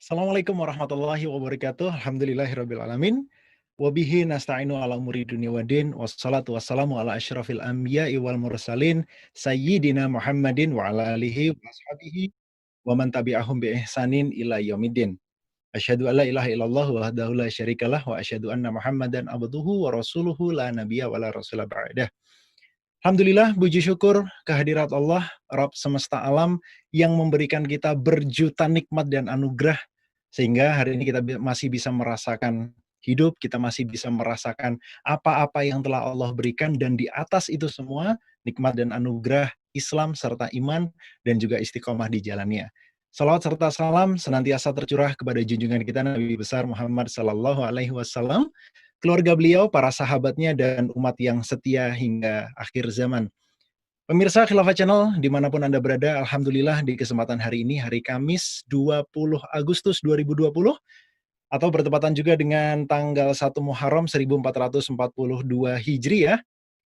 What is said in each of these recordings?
Assalamualaikum warahmatullahi wabarakatuh. Alhamdulillahirabbil alamin. Wa bihi nasta'inu ala umuri dunya waddin. Wassalatu wassalamu ala asyrafil anbiya'i wal mursalin sayyidina Muhammadin wa ala alihi wa ashabihi wa man tabi'ahum bi ihsanin ila yaumiddin. Asyhadu an la ilaha illallah wahdahu la syarikalah wa asyhadu anna Muhammadan abduhu wa rasuluhu la nabiyya wa la rasula ba'dah. Alhamdulillah, puji syukur kehadirat Allah, Rabb semesta alam yang memberikan kita berjuta nikmat dan anugerah, sehingga hari ini kita masih bisa merasakan hidup, kita masih bisa merasakan apa-apa yang telah Allah berikan, dan di atas itu semua, nikmat dan anugerah Islam serta iman, dan juga istiqomah di jalannya. Salawat serta salam senantiasa tercurah kepada junjungan kita Nabi besar Muhammad Sallallahu Alaihi Wasallam, keluarga beliau, para sahabatnya, dan umat yang setia hingga akhir zaman. Pemirsa Khilafah Channel, dimanapun Anda berada, Alhamdulillah di kesempatan hari ini, hari Kamis 20 Agustus 2020, atau bertepatan juga dengan tanggal 1 Muharram 1442 Hijriah,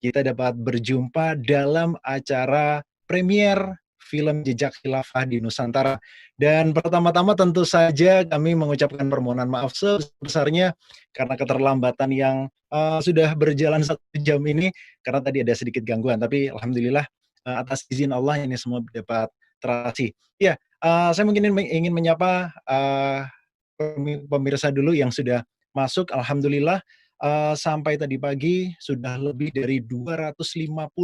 kita dapat berjumpa dalam acara premier film Jejak Khilafah di Nusantara. Dan pertama-tama tentu saja kami mengucapkan permohonan maaf sebesarnya karena keterlambatan yang sudah berjalan 1 jam ini, karena tadi ada sedikit gangguan. Tapi alhamdulillah atas izin Allah ini semua dapat teratasi. Ya, saya mungkin ingin menyapa pemirsa dulu yang sudah masuk. Alhamdulillah sampai tadi pagi sudah lebih dari 250.000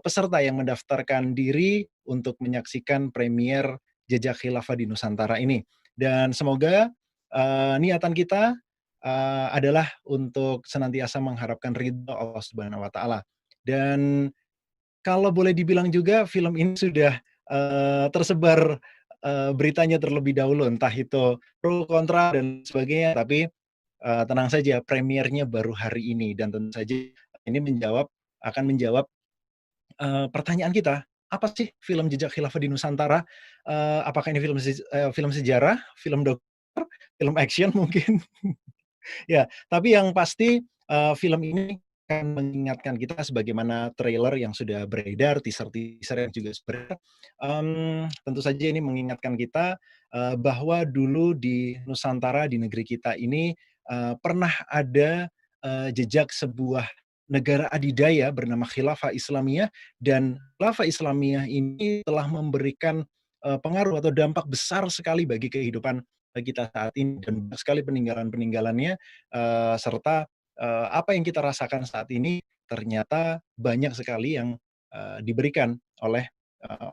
peserta yang mendaftarkan diri untuk menyaksikan premier Jejak Khilafah di Nusantara ini. Dan semoga niatan kita adalah untuk senantiasa mengharapkan ridho Allah Subhanahu wa taala. Dan kalau boleh dibilang juga film ini sudah tersebar beritanya terlebih dahulu, entah itu pro kontra dan sebagainya, tapi tenang saja, premiernya baru hari ini, dan tentu saja ini akan menjawab pertanyaan kita, apa sih film Jejak Khilafah di Nusantara? Apakah ini film sejarah, film dokumenter, film action mungkin? Ya, tapi yang pasti, film ini akan mengingatkan kita sebagaimana trailer yang sudah beredar, teaser-teaser yang juga sudah beredar, tentu saja ini mengingatkan kita, bahwa dulu di Nusantara, di negeri kita ini, pernah ada, jejak sebuah negara adidaya bernama Khilafah Islamiyah, dan Khilafah Islamiyah ini telah memberikan, pengaruh atau dampak besar sekali bagi kehidupan kita saat ini, dan banyak sekali peninggalan-peninggalannya, serta, apa yang kita rasakan saat ini ternyata banyak sekali yang, diberikan oleh,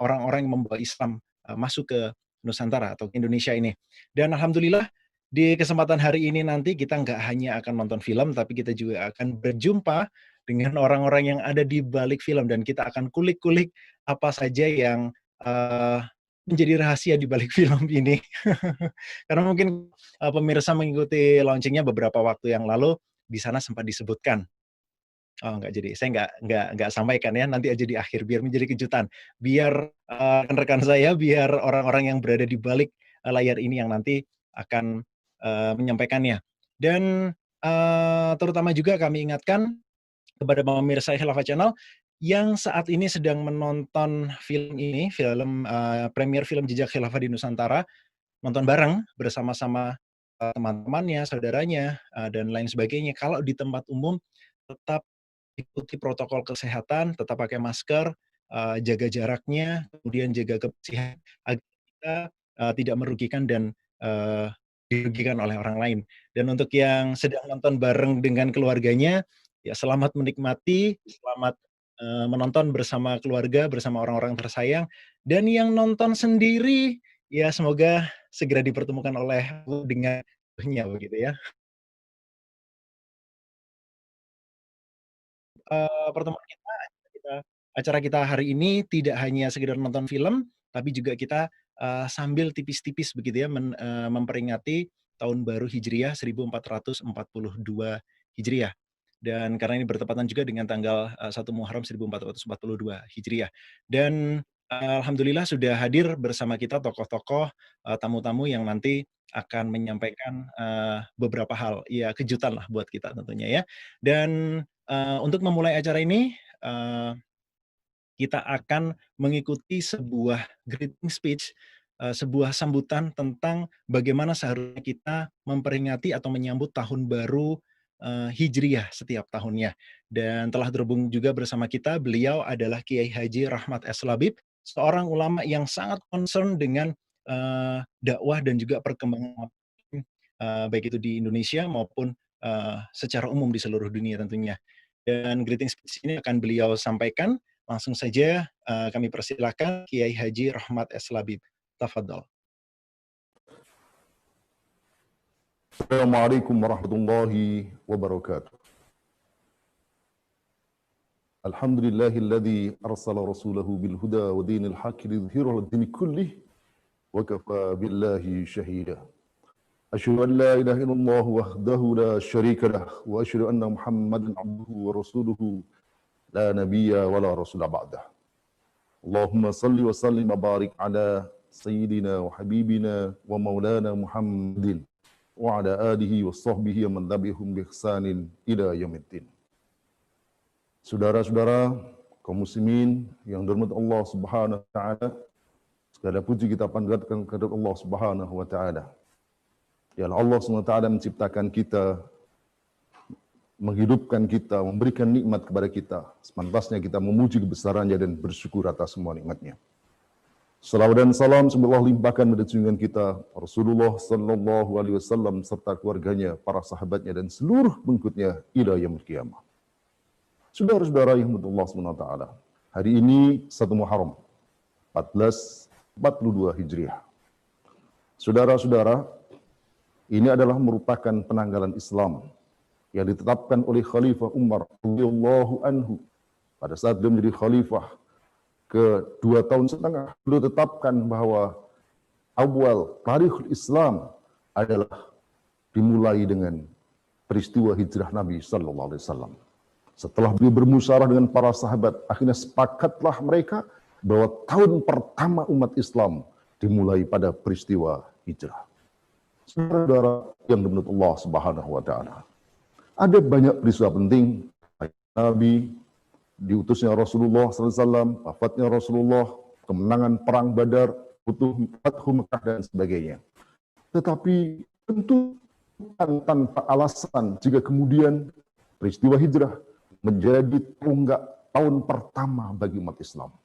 orang-orang yang membawa Islam, masuk ke Nusantara atau ke Indonesia ini. Dan alhamdulillah di kesempatan hari ini nanti kita nggak hanya akan nonton film, tapi kita juga akan berjumpa dengan orang-orang yang ada di balik film, dan kita akan kulik-kulik apa saja yang, menjadi rahasia di balik film ini. Karena mungkin, pemirsa mengikuti launching-nya beberapa waktu yang lalu, di sana sempat disebutkan. Oh, nggak jadi, saya nggak sampaikan ya, nanti aja di akhir biar menjadi kejutan. Biar, rekan-rekan saya, biar orang-orang yang berada di balik, layar ini yang nanti akan, menyampaikannya. Dan, terutama juga kami ingatkan kepada pemirsa Khilafah Channel yang saat ini sedang menonton film ini, premier film Jejak Khilafah di Nusantara, nonton bareng bersama-sama, teman-temannya, saudaranya, dan lain sebagainya. Kalau di tempat umum tetap ikuti protokol kesehatan, tetap pakai masker, jaga jaraknya, kemudian jaga kebersihan agar kita, tidak merugikan dan, dirugikan oleh orang lain. Dan untuk yang sedang nonton bareng dengan keluarganya, ya selamat menikmati, selamat, menonton bersama keluarga, bersama orang-orang tersayang. Dan yang nonton sendiri, ya semoga segera dipertemukan oleh Allah dengan begitu ya. Pertemuan kita acara kita hari ini tidak hanya sekedar nonton film, tapi juga kita, sambil tipis-tipis begitu ya memperingati Tahun Baru Hijriah 1442 Hijriah. Dan karena ini bertepatan juga dengan tanggal, 1 Muharram 1442 Hijriah. Dan, alhamdulillah sudah hadir bersama kita tokoh-tokoh, tamu-tamu yang nanti akan menyampaikan, beberapa hal, ya kejutan lah buat kita tentunya ya. Dan untuk memulai acara ini, kita akan mengikuti sebuah greeting speech sebuah sambutan tentang bagaimana seharusnya kita memperingati atau menyambut tahun baru Hijriyah setiap tahunnya. Dan telah terhubung juga bersama kita, beliau adalah Kiai Haji Rahmat S. Labib, seorang ulama yang sangat concern dengan dakwah dan juga perkembangan baik itu di Indonesia maupun secara umum di seluruh dunia tentunya. Dan greeting speech ini akan beliau sampaikan. Langsung saja kami persilakan Kiai Haji Rahmat S. Labib. Tafadhol. Assalamualaikum warahmatullahi wabarakatuh. Alhamdulillahilladzi arsala rasulahu bil huda wa dinil haqqi lidhhirahu 'ala dini kullih wa kafa billahi shahida. Asyhadu an la ilaha illallah wahdahu la syarika lah wa asyhadu anna Muhammadan 'abduhu wa rasuluhu la nabiyya wa la rasula ba'dah. Allahumma salli wa sallim wa barik ala sayyidina wa habibina wa maulana Muhammadin wa ala alihi wa sahbihi wa man tabi'ahum bi ihsanin ila yaumiddin. Saudara-saudara kaum muslimin yang dirahmati Allah Subhanahu wa taala, segala puji kita panjatkan kepada Allah Subhanahu wa taala. Ya Allah Subhanahu wa taala menciptakan kita, menghidupkan kita, memberikan nikmat kepada kita. Sepantasnya kita memuji kebesarannya dan bersyukur atas semua nikmatnya. Salawat dan salam semoga Allah limpahkan pada junjungan kita Rasulullah sallallahu alaihi wasallam serta keluarganya, para sahabatnya dan seluruh pengikutnya ila yaumil qiyamah. Saudara-saudara yang dirahmati Allah Subhanahu wa taala, hari ini 1 Muharram 1442 Hijriah. Saudara-saudara, ini adalah merupakan penanggalan Islam yang ditetapkan oleh Khalifah Umar radhiyallahu anhu pada saat dia menjadi khalifah ke 2,5 tahun, beliau tetapkan bahwa awal tarikhul Islam adalah dimulai dengan peristiwa hijrah Nabi sallallahu alaihi wasallam. Setelah beliau bermusyawarah dengan para sahabat, akhirnya sepakatlah mereka bahwa tahun pertama umat Islam dimulai pada peristiwa hijrah. Saudara yang dimuliakan Allah Subhanahu wa taala, ada banyak peristiwa penting Nabi, diutusnya Rasulullah SAW, wafatnya Rasulullah, kemenangan perang Badar, Fathu Mekah dan sebagainya. Tetapi tentu bukan tanpa alasan jika kemudian peristiwa hijrah menjadi tonggak tahun pertama bagi umat Islam.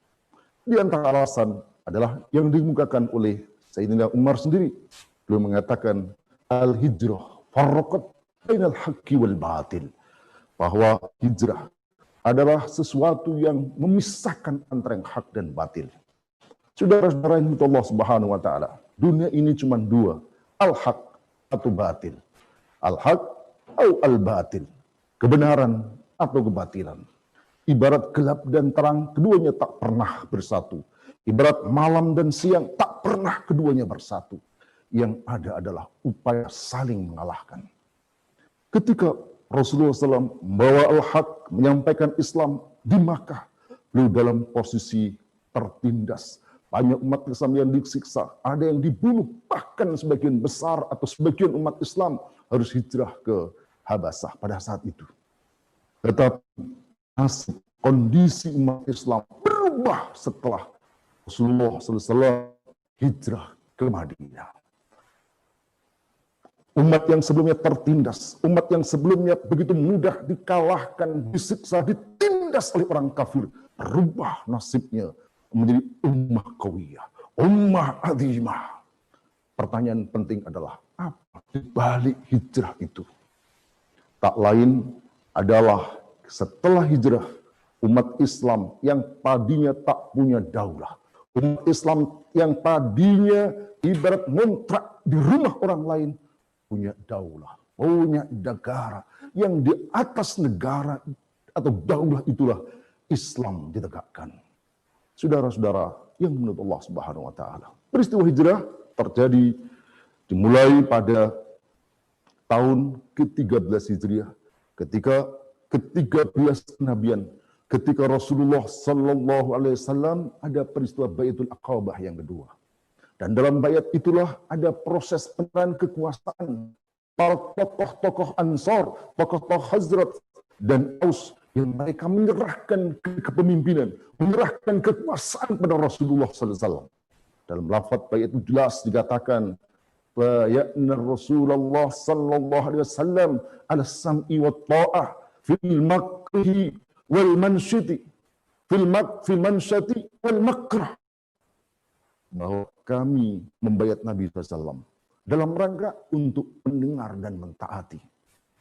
Di antara alasan adalah yang dikemukakan oleh Sayyidina Umar sendiri. Beliau mengatakan al-hijrah farraqat bainal haqqi wal batil, bahwa hijrah adalah sesuatu yang memisahkan antara yang hak dan batil. Saudara-saudara yang dirahmati Allah Subhanahu wa taala, dunia ini cuma dua, al-haq atau batil. Al-haq atau al-batil, kebenaran atau kebatilan. Ibarat gelap dan terang, keduanya tak pernah bersatu. Ibarat malam dan siang, tak pernah keduanya bersatu. Yang ada adalah upaya saling mengalahkan. Ketika Rasulullah SAW membawa al-haq, menyampaikan Islam di Makkah, beliau dalam posisi tertindas. Banyak umat Islam yang disiksa, ada yang dibunuh, bahkan sebagian besar atau sebagian umat Islam harus hijrah ke Habasah pada saat itu. Tetapi nasib kondisi umat Islam berubah setelah Rasulullah SAW hijrah ke Madinah. Umat yang sebelumnya tertindas, umat yang sebelumnya begitu mudah dikalahkan, disiksa, ditindas oleh orang kafir, berubah nasibnya menjadi ummah qawiyah, ummah azimah. Pertanyaan penting adalah apa di balik hijrah itu? Tak lain adalah setelah hijrah, umat Islam yang tadinya tak punya daulah, umat Islam yang tadinya ibarat ngontrak di rumah orang lain, punya daulah, punya negara, yang di atas negara atau daulah itulah Islam ditegakkan. Saudara-saudara yang menurut Allah Subhanahu wa taala, peristiwa hijrah terjadi dimulai pada tahun ke-13 Hijriah, ketika ke-13 kenabian, ketika Rasulullah sallallahu alaihi wasallam ada peristiwa Baitul Aqabah yang kedua. Dan dalam bayat itulah ada proses penerangan kekuasaan para tokoh-tokoh Ansar, tokoh-tokoh Khazraj dan Aus, yang mereka menyerahkan kepemimpinan, menyerahkan kekuasaan pada Rasulullah SAW. Dalam lafaz bayat itu jelas dikatakan, bayatna Rasulullah sallallahu alaihi wasallam ala sam'i wa ta'ah fil makrihi wal mansyati fil mansyati wal makrah. Bahwa kami membayat Nabi SAW dalam rangka untuk mendengar dan mentaati.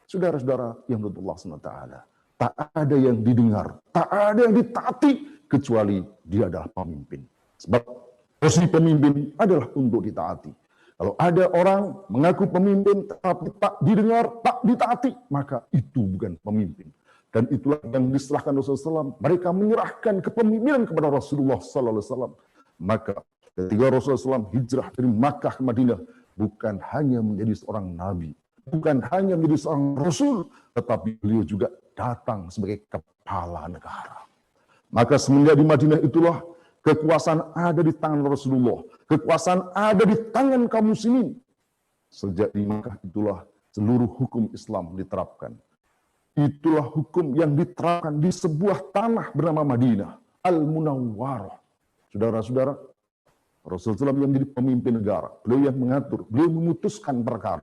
Saudara-saudara yang menurut Allah SWT, tak ada yang didengar, tak ada yang ditaati kecuali dia adalah pemimpin. Sebab posisi pemimpin adalah untuk ditaati. Kalau ada orang mengaku pemimpin tetapi tak didengar, tak ditaati, maka itu bukan pemimpin. Dan itulah yang diserahkan Rasulullah SAW. Mereka menyerahkan kepemimpinan kepada Rasulullah SAW. Maka ketika Rasulullah SAW hijrah dari Makkah ke Madinah, bukan hanya menjadi seorang nabi, bukan hanya menjadi seorang rasul, tetapi beliau juga datang sebagai kepala negara. Maka semenjak di Madinah itulah kekuasaan ada di tangan Rasulullah, kekuasaan ada di tangan kaum muslimin. Sejak di Makkah itulah seluruh hukum Islam diterapkan. Itulah hukum yang diterapkan di sebuah tanah bernama Madinah, Al-Munawwarah. Saudara-saudara, Rasulullah SAW yang menjadi pemimpin negara, beliau yang mengatur, beliau memutuskan perkara,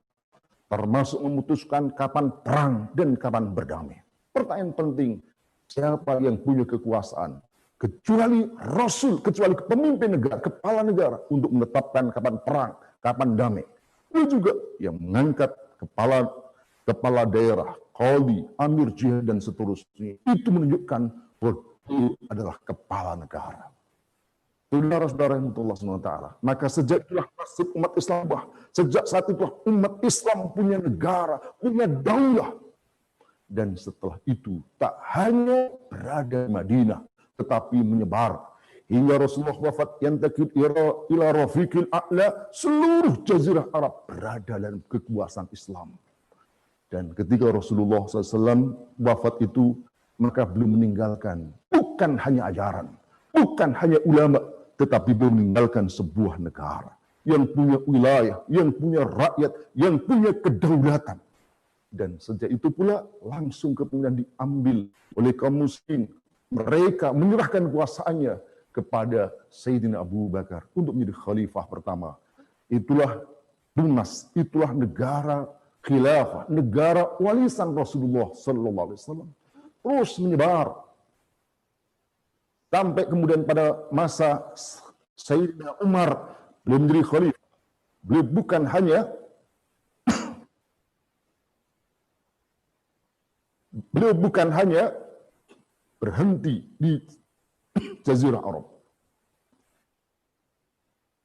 termasuk memutuskan kapan perang dan kapan berdamai. Pertanyaan penting, siapa yang punya kekuasaan? Kecuali Rasul, kecuali pemimpin negara, kepala negara, untuk menetapkan kapan perang, kapan damai. Beliau juga yang mengangkat kepala daerah, qadhi, amir jihad, dan seterusnya. Itu menunjukkan bahwa beliau adalah kepala negara. Saudara-saudara yang Allah SWT, maka sejak itulah nasib umat Islam, sejak saat itulah umat Islam punya negara, punya daulah. Dan setelah itu tak hanya berada di Madinah, tetapi menyebar hingga Rasulullah wafat yang takid ila rafiqil a'la, seluruh jazirah Arab berada dalam kekuasaan Islam. Dan ketika Rasulullah SAW wafat itu, maka beliau meninggalkan bukan hanya ajaran, bukan hanya ulama, tetapi beliau meninggalkan sebuah negara yang punya wilayah, yang punya rakyat, yang punya kedaulatan. Dan sejak itu pula langsung kepemimpinan diambil oleh kaum muslimin. Mereka menyerahkan kuasaannya kepada Sayyidina Abu Bakar untuk menjadi khalifah pertama. Itulah tunas, itulah negara khilafah, negara warisan Rasulullah sallallahu alaihi wasallam. Terus menyebar sampai kemudian pada masa Sayyidina Umar beliau menjadi khalifah. Beliau bukan hanya berhenti di Jazirah Arab.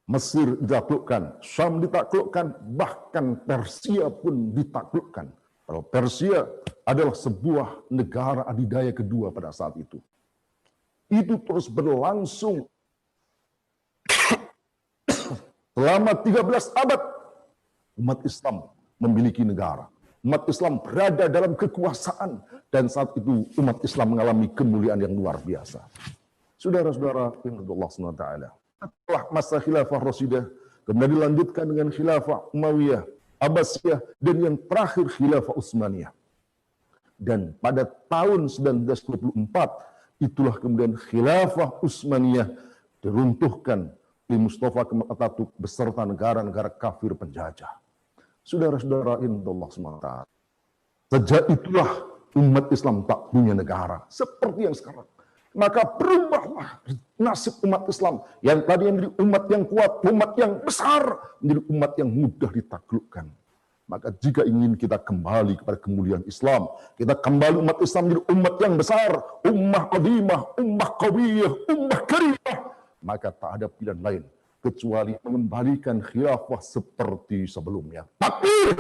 Mesir ditaklukkan, Syam ditaklukkan, bahkan Persia pun ditaklukkan. Kalau Persia adalah sebuah negara adidaya kedua pada saat itu. Itu terus berlangsung selama 13 abad. Umat Islam memiliki negara. Umat Islam berada dalam kekuasaan, dan saat itu umat Islam mengalami kemuliaan yang luar biasa. Saudara-saudara yang Allah SWT, setelah masa khilafah Rasidah, kemudian dilanjutkan dengan khilafah Umayyah, Abbasiyah, dan yang terakhir khilafah Utsmaniyah. Dan pada tahun 1924, itulah kemudian khilafah Utsmaniyah diruntuhkan oleh Mustafa Kemal Atatürk beserta negara-negara kafir penjajah. Saudara-saudara yang Allah SWT, sejak itulah umat Islam tak punya negara seperti yang sekarang. Maka berubahlah nasib umat Islam yang tadi menjadi umat yang kuat, umat yang besar, menjadi umat yang mudah ditaklukkan. Maka jika ingin kita kembali kepada kemuliaan Islam, kita kembali umat Islam menjadi umat yang besar, ummah qadimah, ummah qawiyah, ummah karimah, maka tak ada pilihan lain kecuali mengembalikan khilafah seperti sebelumnya. Takbir!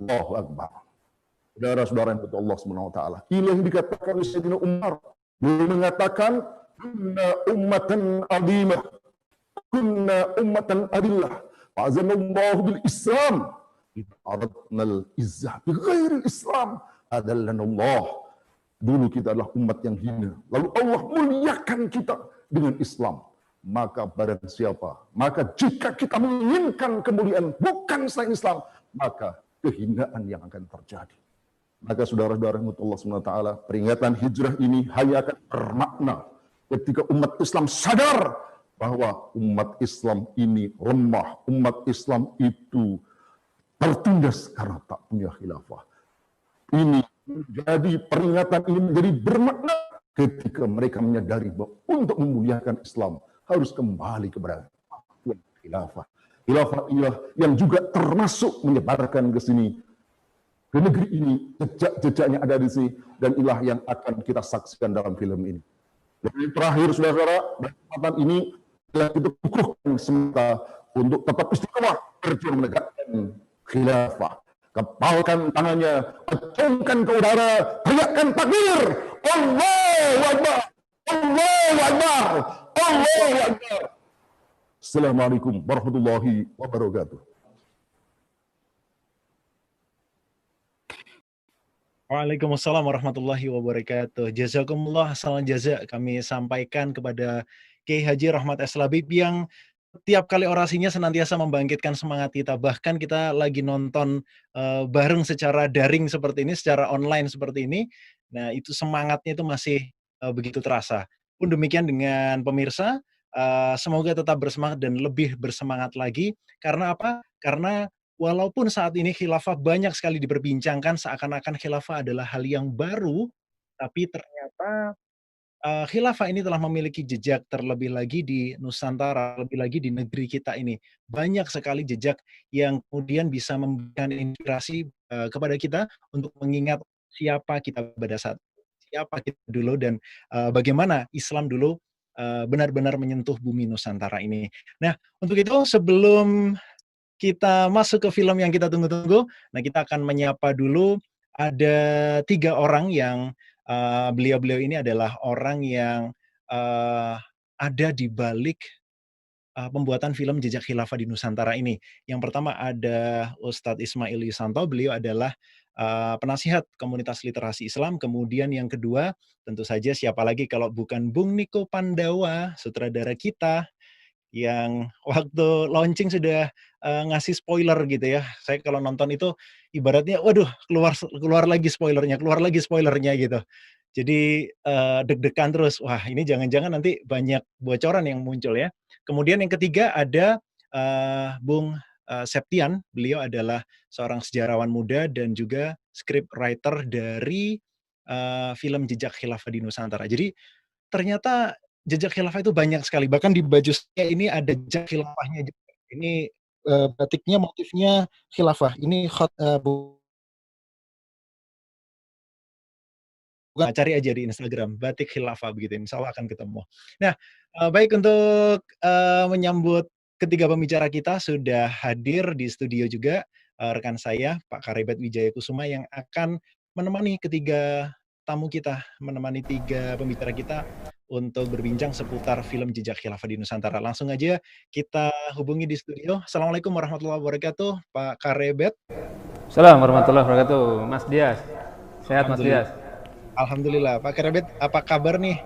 Allahu Akbar. Saudara-saudara yang betul Allah SWT, ini yang dikatakan oleh Sayyidina Umar. Beliau mengatakan, kunna ummatan adimah, kunna ummatan adillah, fa'azanallahu bil Islam, aradnal izzah bi ghairil Islam, adallanallah. Dulu kita adalah umat yang hina, lalu Allah muliakan kita dengan Islam. Maka barang siapa, maka jika kita menginginkan kemuliaan bukan selain Islam, maka kehinaan yang akan terjadi. Maka saudara-saudara Allah SWT, peringatan hijrah ini hanya akan bermakna ketika umat Islam sadar bahwa umat Islam ini lemah, umat Islam itu tertindas karena tak punya khilafah. Ini menjadi peringatan, ini menjadi bermakna ketika mereka menyadari bahwa untuk memuliakan Islam harus kembali kepada khilafah. Khilafah yang juga termasuk menyebarkan ke sini, ke negeri ini, jejak-jejaknya ada di sini, dan inilah yang akan kita saksikan dalam film ini. Jadi terakhir, saudara-saudara, kesempatan ini telah kita kukuhkan semata untuk tetap istiqomah berjuang menegakkan khilafah. Kepalkan tangannya, acungkan ke udara, teriakkan takbir, Allahu Akbar, Allahu Akbar, Allahu Akbar. Assalamualaikum warahmatullahi wabarakatuh. Waalaikumsalam warahmatullahi wabarakatuh. Jazakumullah, salam jaza kami sampaikan kepada Kiai Haji Rahmat S. Labib yang tiap kali orasinya senantiasa membangkitkan semangat kita. Bahkan kita lagi nonton bareng secara daring seperti ini, secara online seperti ini. Nah, itu semangatnya itu masih begitu terasa. Pun demikian dengan pemirsa, semoga tetap bersemangat dan lebih bersemangat lagi. Karena apa? Karena walaupun saat ini khilafah banyak sekali diperbincangkan, seakan-akan khilafah adalah hal yang baru, tapi ternyata khilafah ini telah memiliki jejak terlebih lagi di Nusantara, lebih lagi di negeri kita ini. Banyak sekali jejak yang kemudian bisa memberikan inspirasi kepada kita untuk mengingat siapa kita pada saat siapa kita dulu dan bagaimana Islam dulu benar-benar menyentuh bumi Nusantara ini. Nah, untuk itu sebelum kita masuk ke film yang kita tunggu-tunggu, nah kita akan menyapa dulu ada 3 orang yang beliau-beliau ini adalah orang yang ada di balik pembuatan film Jejak Khilafah di Nusantara ini. Yang pertama ada Ustadz Ismail Yusanto, beliau adalah penasihat komunitas literasi Islam. Kemudian yang kedua, tentu saja siapa lagi kalau bukan Bung Niko Pandawa, sutradara kita, yang waktu launching sudah ngasih spoiler gitu ya. Saya kalau nonton itu ibaratnya, waduh keluar lagi spoilernya gitu. Jadi deg-degan terus, wah ini jangan-jangan nanti banyak bocoran yang muncul ya. Kemudian yang ketiga ada Bung Septian, beliau adalah seorang sejarawan muda dan juga script writer dari film Jejak Khilafah di Nusantara. Jadi ternyata jejak khilafah itu banyak sekali, bahkan di baju saya ini ada jejak khilafahnya juga. Ini batiknya motifnya khilafah. Ini bukan, cari aja di Instagram, batik khilafah begitu, insya Allah akan ketemu. Nah, baik untuk menyambut ketiga pembicara kita sudah hadir di studio juga rekan saya Pak Karebet Wijaya Kusuma yang akan menemani ketiga tamu kita, menemani 3 pembicara kita untuk berbincang seputar film Jejak Khilafah di Nusantara. Langsung aja kita hubungi di studio. Assalamualaikum warahmatullahi wabarakatuh, Pak Karebet. Assalamualaikum warahmatullahi wabarakatuh, Mas Dias. Sehat Mas Dias? Alhamdulillah. Pak Karebet, apa kabar nih?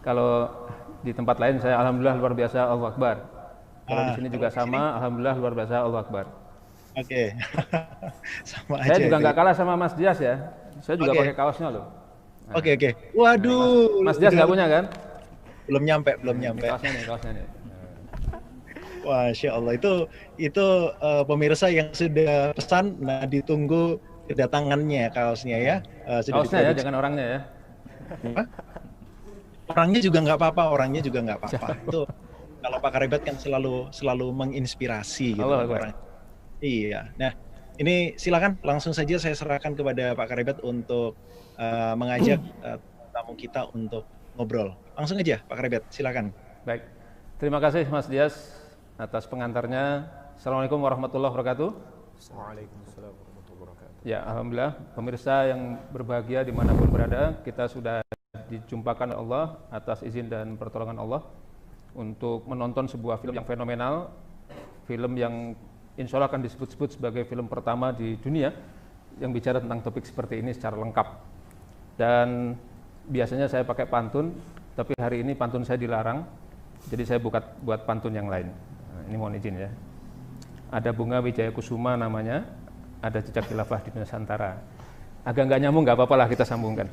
Kalau di tempat lain saya alhamdulillah luar biasa, Allahu Akbar. Kalau di sini juga sama, alhamdulillah luar biasa, Allahu Akbar. Oke. Sama Saya aja juga itu. nggak kalah sama Mas Dias ya. Saya juga pakai kaosnya loh. Nah, Oke. Waduh. Mas Dias nggak punya kan? Belum nyampe. Kaosnya nih. Masya Allah, itu pemirsa yang sudah pesan, nah ditunggu kedatangannya kaosnya ya. Sudah Kaosnya ya, jangan orangnya ya. Apa? Orangnya juga nggak apa-apa. Itu kalau Pak Karebet kan selalu menginspirasi gitu orang. Iya. Nah, ini silakan langsung saja saya serahkan kepada Pak Karebet untuk mengajak tamu kita untuk ngobrol. Langsung aja Pak Karebet, silakan. Baik. Terima kasih Mas Dias atas pengantarnya. Assalamualaikum warahmatullahi wabarakatuh. Waalaikumsalam warahmatullahi wabarakatuh. Ya, alhamdulillah pemirsa yang berbahagia dimanapun berada, kita sudah dijumpakan oleh Allah atas izin dan pertolongan Allah untuk menonton sebuah film yang fenomenal, film yang insya Allah akan disebut-sebut sebagai film pertama di dunia yang bicara tentang topik seperti ini secara lengkap. Dan biasanya saya pakai pantun, tapi hari ini pantun saya dilarang, jadi saya buat pantun yang lain. Nah, ini mohon izin ya. Ada bunga Wijaya Kusuma namanya, ada jejak khilafah di Nusantara. Agak nggak nyambung, nggak apa-apa lah kita sambungkan.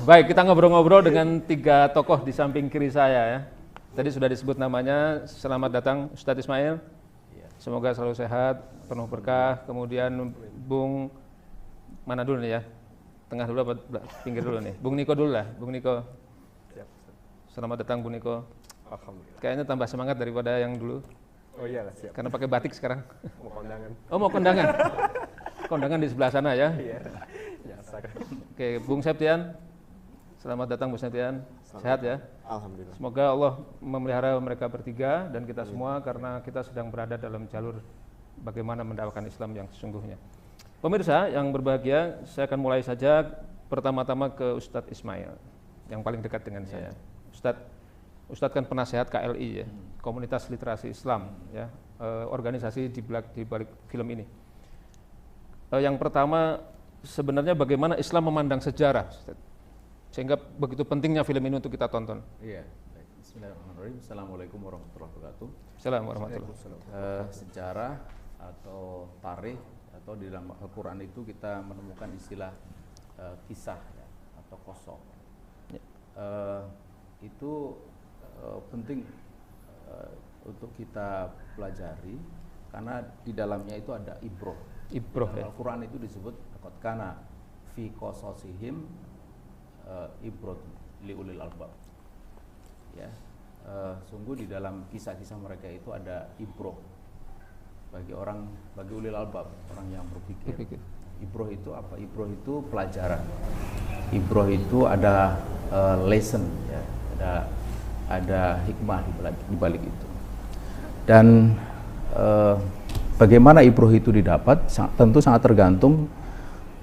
Baik, kita ngobrol-ngobrol dengan 3 tokoh di samping kiri saya ya. Tadi sudah disebut namanya. Selamat datang Ustadz Ismail. Semoga selalu sehat, penuh berkah. Kemudian Bung mana dulu nih ya? Tengah dulu apa pinggir dulu nih? Bung Niko dulu lah, Bung Niko. Selamat datang Bung Niko. Alhamdulillah. Kayaknya tambah semangat daripada yang dulu. Oh iya lah, siap. Karena pakai batik sekarang. Mau kondangan. Oh, mau kondangan. Kondangan di sebelah sana ya. Iya. Biasa kan. Oke, Bung Septian. Selamat datang Bung Septian. Sehat ya. Alhamdulillah. Semoga Allah memelihara mereka bertiga dan kita semua karena kita sedang berada dalam jalur bagaimana mendakwakan Islam yang sesungguhnya. Pemirsa yang berbahagia, saya akan mulai saja pertama-tama ke Ustadz Ismail yang paling dekat dengan saya. Ustadz kan penasehat KLI ya, Komunitas Literasi Islam ya, organisasi di balik film ini. Yang pertama sebenarnya bagaimana Islam memandang sejarah, Ustadz? Sehingga begitu pentingnya film ini untuk kita tonton. Iya, baik. Bismillahirrahmanirrahim. Assalamualaikum warahmatullahi wabarakatuh. Assalamualaikum warahmatullahi wabarakatuh. Sejarah atau tarikh atau di dalam Al-Quran itu kita menemukan istilah kisah ya, atau qasas. Ya. Itu penting untuk kita pelajari karena di dalamnya itu ada ibroh. Ibroh ya. Al-Quran itu disebut qad kana fi qasasihim ibrot liulil albab. Ya, sungguh di dalam kisah-kisah mereka itu ada ibroh bagi ulil albab, orang yang berpikir. Ibroh itu apa? Ibroh itu pelajaran. Ibroh itu ada lesson, ya, ada hikmah di balik itu. Dan bagaimana ibroh itu didapat tentu sangat tergantung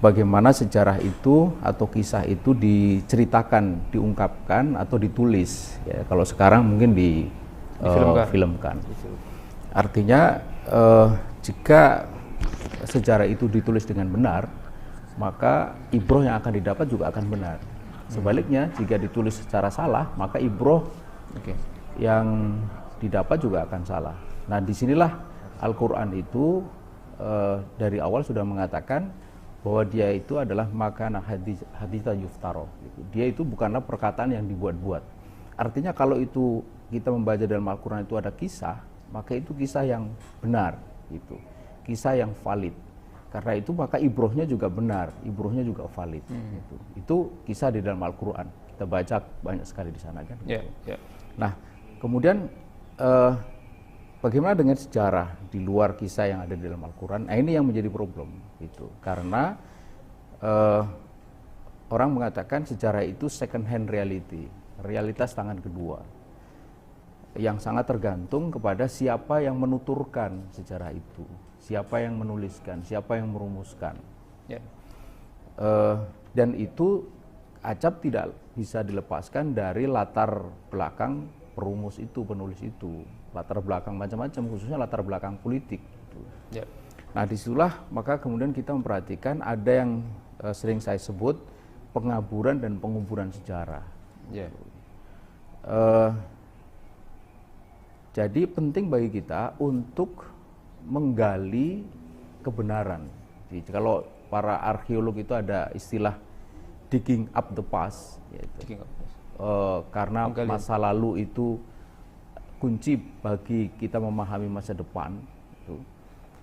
bagaimana sejarah itu atau kisah itu diceritakan, diungkapkan atau ditulis. Ya, kalau sekarang mungkin difilmkan. Artinya jika sejarah itu ditulis dengan benar, maka ibroh yang akan didapat juga akan benar. Sebaliknya, jika ditulis secara salah, maka ibroh yang didapat juga akan salah. Nah, disinilah Al-Quran itu dari awal sudah mengatakan bahwa dia itu adalah makana haditha yuftaro. Dia itu bukanlah perkataan yang dibuat-buat. Artinya kalau itu kita membaca dalam Al-Quran itu ada kisah, maka itu kisah yang benar, gitu. Kisah yang valid. Karena itu maka ibrohnya juga benar, ibrohnya juga valid. Gitu. Itu kisah di dalam Al-Quran. Kita baca banyak sekali di sana kan. Yeah, yeah. Nah, kemudian bagaimana dengan sejarah di luar kisah yang ada di dalam Al-Quran? Nah, ini yang menjadi problem, gitu. Karena orang mengatakan sejarah itu second hand reality, realitas tangan kedua, yang sangat tergantung kepada siapa yang menuturkan sejarah itu, siapa yang menuliskan, siapa yang merumuskan. Yeah. Dan itu acap tidak bisa dilepaskan dari latar belakang perumus itu, penulis itu, latar belakang macam-macam, khususnya latar belakang politik. Yeah. Nah, disitulah maka kemudian kita memperhatikan ada yang sering saya sebut pengaburan dan penguburan sejarah. Yeah. Jadi penting bagi kita untuk menggali kebenaran. Jadi, kalau para arkeolog itu ada istilah digging up the past, yaitu, karena masa lalu itu kunci bagi kita memahami masa depan. Gitu.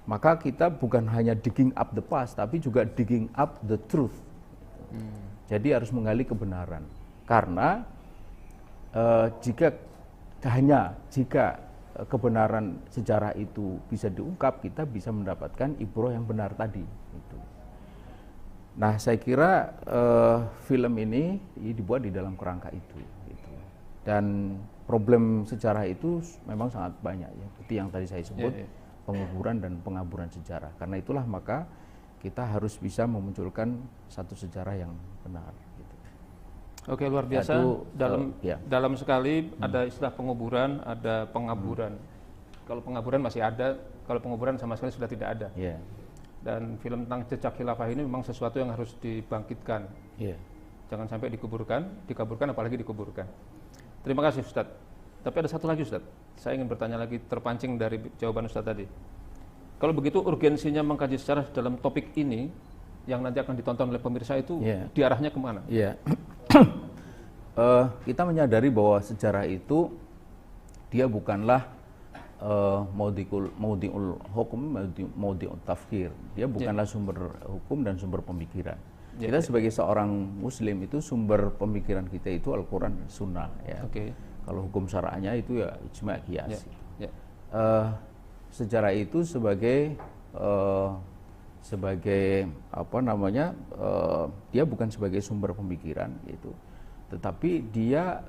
Maka kita bukan hanya digging up the past, tapi juga digging up the truth. Jadi harus menggali kebenaran. Karena jika kebenaran sejarah itu bisa diungkap, kita bisa mendapatkan ibroh yang benar tadi. Gitu. Nah, saya kira film ini dibuat di dalam kerangka itu. Gitu. Dan problem sejarah itu memang sangat banyak, ya. Seperti yang tadi saya sebut, penguburan dan pengaburan sejarah. Karena itulah maka kita harus bisa memunculkan satu sejarah yang benar. Gitu. Oke, luar biasa. Dalam sekali ada istilah penguburan, ada pengaburan. Kalau pengaburan masih ada, kalau penguburan sama sekali sudah tidak ada. Yeah. Dan film tentang jejak khilafah ini memang sesuatu yang harus dibangkitkan. Yeah. Jangan sampai dikaburkan apalagi dikuburkan. Terima kasih Ustadz. Tapi ada satu lagi Ustadz. Saya ingin bertanya lagi terpancing dari jawaban Ustadz tadi. Kalau begitu urgensinya mengkaji sejarah dalam topik ini yang nanti akan ditonton oleh pemirsa itu diarahnya kemana? Yeah. Kita menyadari bahwa sejarah itu dia bukanlah maudiul hukum, maudiul tafkir. Dia bukanlah sumber hukum dan sumber pemikiran. Kita sebagai seorang muslim itu sumber pemikiran kita itu Al-Quran dan Sunnah ya. Kalau hukum syara'nya itu ya ijma' qiyas. Sejarah itu sebagai apa namanya, dia bukan sebagai sumber pemikiran gitu, tetapi dia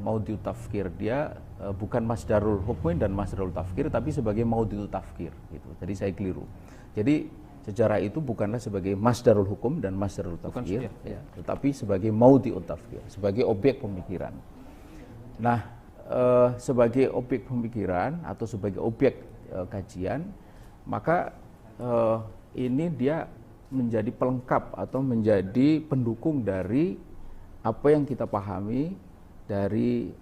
maudiul tafkir, dia bukan masdarul hukmin dan masdarul tafkir, tapi sebagai maudiul tafkir gitu. Jadi saya keliru. Jadi sejarah itu bukanlah sebagai masdarul hukum dan masdarul tafkir, ya, tetapi sebagai maudiul tafkir, sebagai objek pemikiran. Nah, sebagai objek pemikiran atau sebagai objek kajian, maka ini dia menjadi pelengkap atau menjadi pendukung dari apa yang kita pahami dari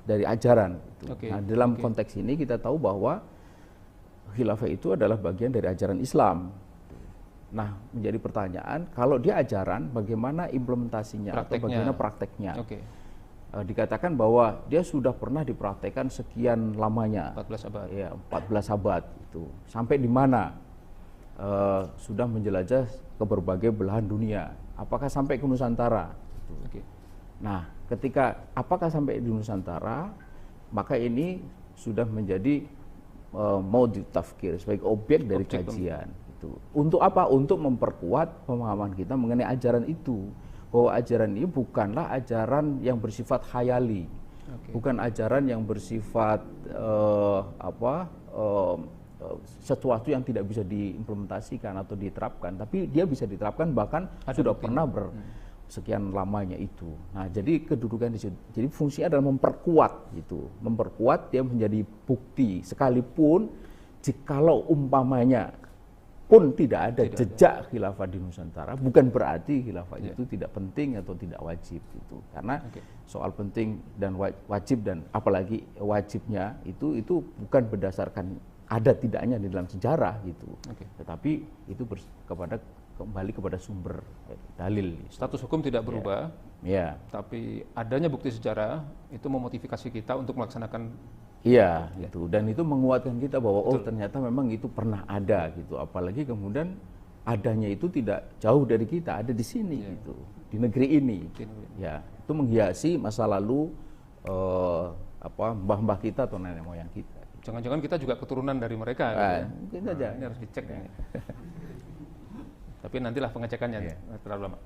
ajaran. Nah, dalam konteks ini kita tahu bahwa khilafah itu adalah bagian dari ajaran Islam. Nah, menjadi pertanyaan, kalau dia ajaran, bagaimana implementasinya atau bagaimana prakteknya? Dikatakan bahwa dia sudah pernah dipraktekkan sekian lamanya, 14 abad. Ya, 14 abad itu. Sampai di mana? Sudah menjelajah ke berbagai belahan dunia. Apakah sampai ke Nusantara? Nah, apakah sampai di Nusantara, maka ini sudah menjadi maudiul tafkir, sebagai objek dari kajian. Untuk apa? Untuk memperkuat pemahaman kita mengenai ajaran itu, bahwa ajaran ini bukanlah ajaran yang bersifat khayali, bukan ajaran yang bersifat sesuatu yang tidak bisa diimplementasikan atau diterapkan, tapi dia bisa diterapkan, bahkan sudah pernah sekian lamanya itu. Nah, jadi kedudukan di situ. Jadi fungsinya adalah memperkuat itu, memperkuat dia menjadi bukti, sekalipun jikalau umpamanya pun tidak ada jejak khilafah di Nusantara, bukan berarti khilafah itu tidak penting atau tidak wajib itu. Karena soal penting dan wajib, dan apalagi wajibnya itu bukan berdasarkan ada tidaknya di dalam sejarah gitu. Tetapi itu kembali kepada sumber dalil. Status hukum tidak berubah, tapi adanya bukti sejarah itu memotivasi kita untuk melaksanakan. Gitu. Dan itu menguatkan kita bahwa ternyata memang itu pernah ada gitu. Apalagi kemudian adanya itu tidak jauh dari kita, ada di sini gitu, di negeri ini. Ya, itu menghiasi masa lalu mbah-mbah kita atau nenek moyang kita. Jangan-jangan kita juga keturunan dari mereka. Mungkin saja. Ini harus dicek ini. Tapi nantilah pengecekannya, terlalu lama.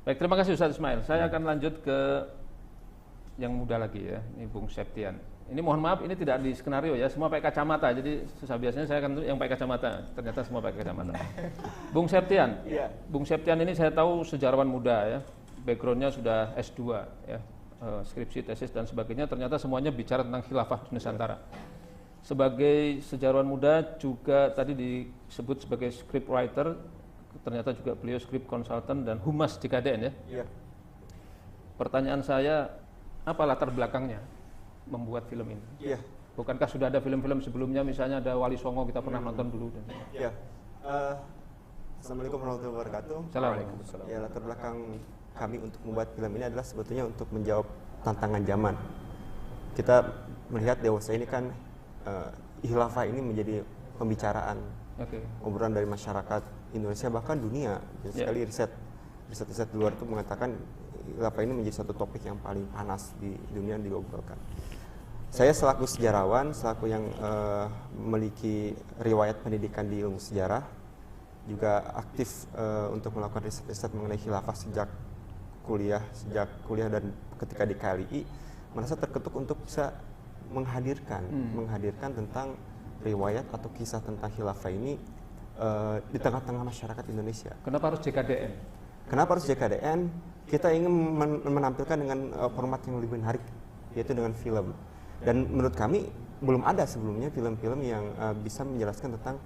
Baik, terima kasih Ustaz Ismail. Saya akan lanjut ke yang muda lagi ya, ini Bung Septian. Ini mohon maaf, ini tidak di skenario ya, semua pakai kacamata. Jadi biasanya saya akan yang pakai kacamata, ternyata semua pakai kacamata. Bung Septian, Bung Septian ini saya tahu sejarawan muda ya, backgroundnya sudah S2 ya, skripsi, tesis dan sebagainya. Ternyata semuanya bicara tentang khilafah Nusantara. Sebagai sejarawan muda juga tadi disebut sebagai script writer, ternyata juga beliau script consultant dan humas di KDN ya. Pertanyaan saya, apa latar belakangnya membuat film ini? Bukankah sudah ada film-film sebelumnya, misalnya ada Wali Songo, kita pernah nonton dulu? Assalamualaikum warahmatullahi wabarakatuh. Assalamualaikum. Ya, latar belakang kami untuk membuat film ini adalah sebetulnya untuk menjawab tantangan zaman. Kita melihat dewasa ini kan khilafah ini menjadi pembicaraan, obrolan dari masyarakat Indonesia bahkan dunia. Sekali riset di luar itu mengatakan khilafah ini menjadi satu topik yang paling panas di dunia yang diobrolkan. Saya selaku sejarawan, selaku yang memiliki riwayat pendidikan di ilmu sejarah, juga aktif untuk melakukan riset mengenai khilafah sejak kuliah dan ketika di KLI, merasa terketuk untuk bisa menghadirkan tentang riwayat atau kisah tentang khilafah ini di tengah-tengah masyarakat Indonesia. Kenapa harus JKDN? Kenapa harus JKDN? Kita ingin menampilkan dengan format yang lebih menarik, yaitu dengan film. Dan menurut kami belum ada sebelumnya film-film yang bisa menjelaskan tentang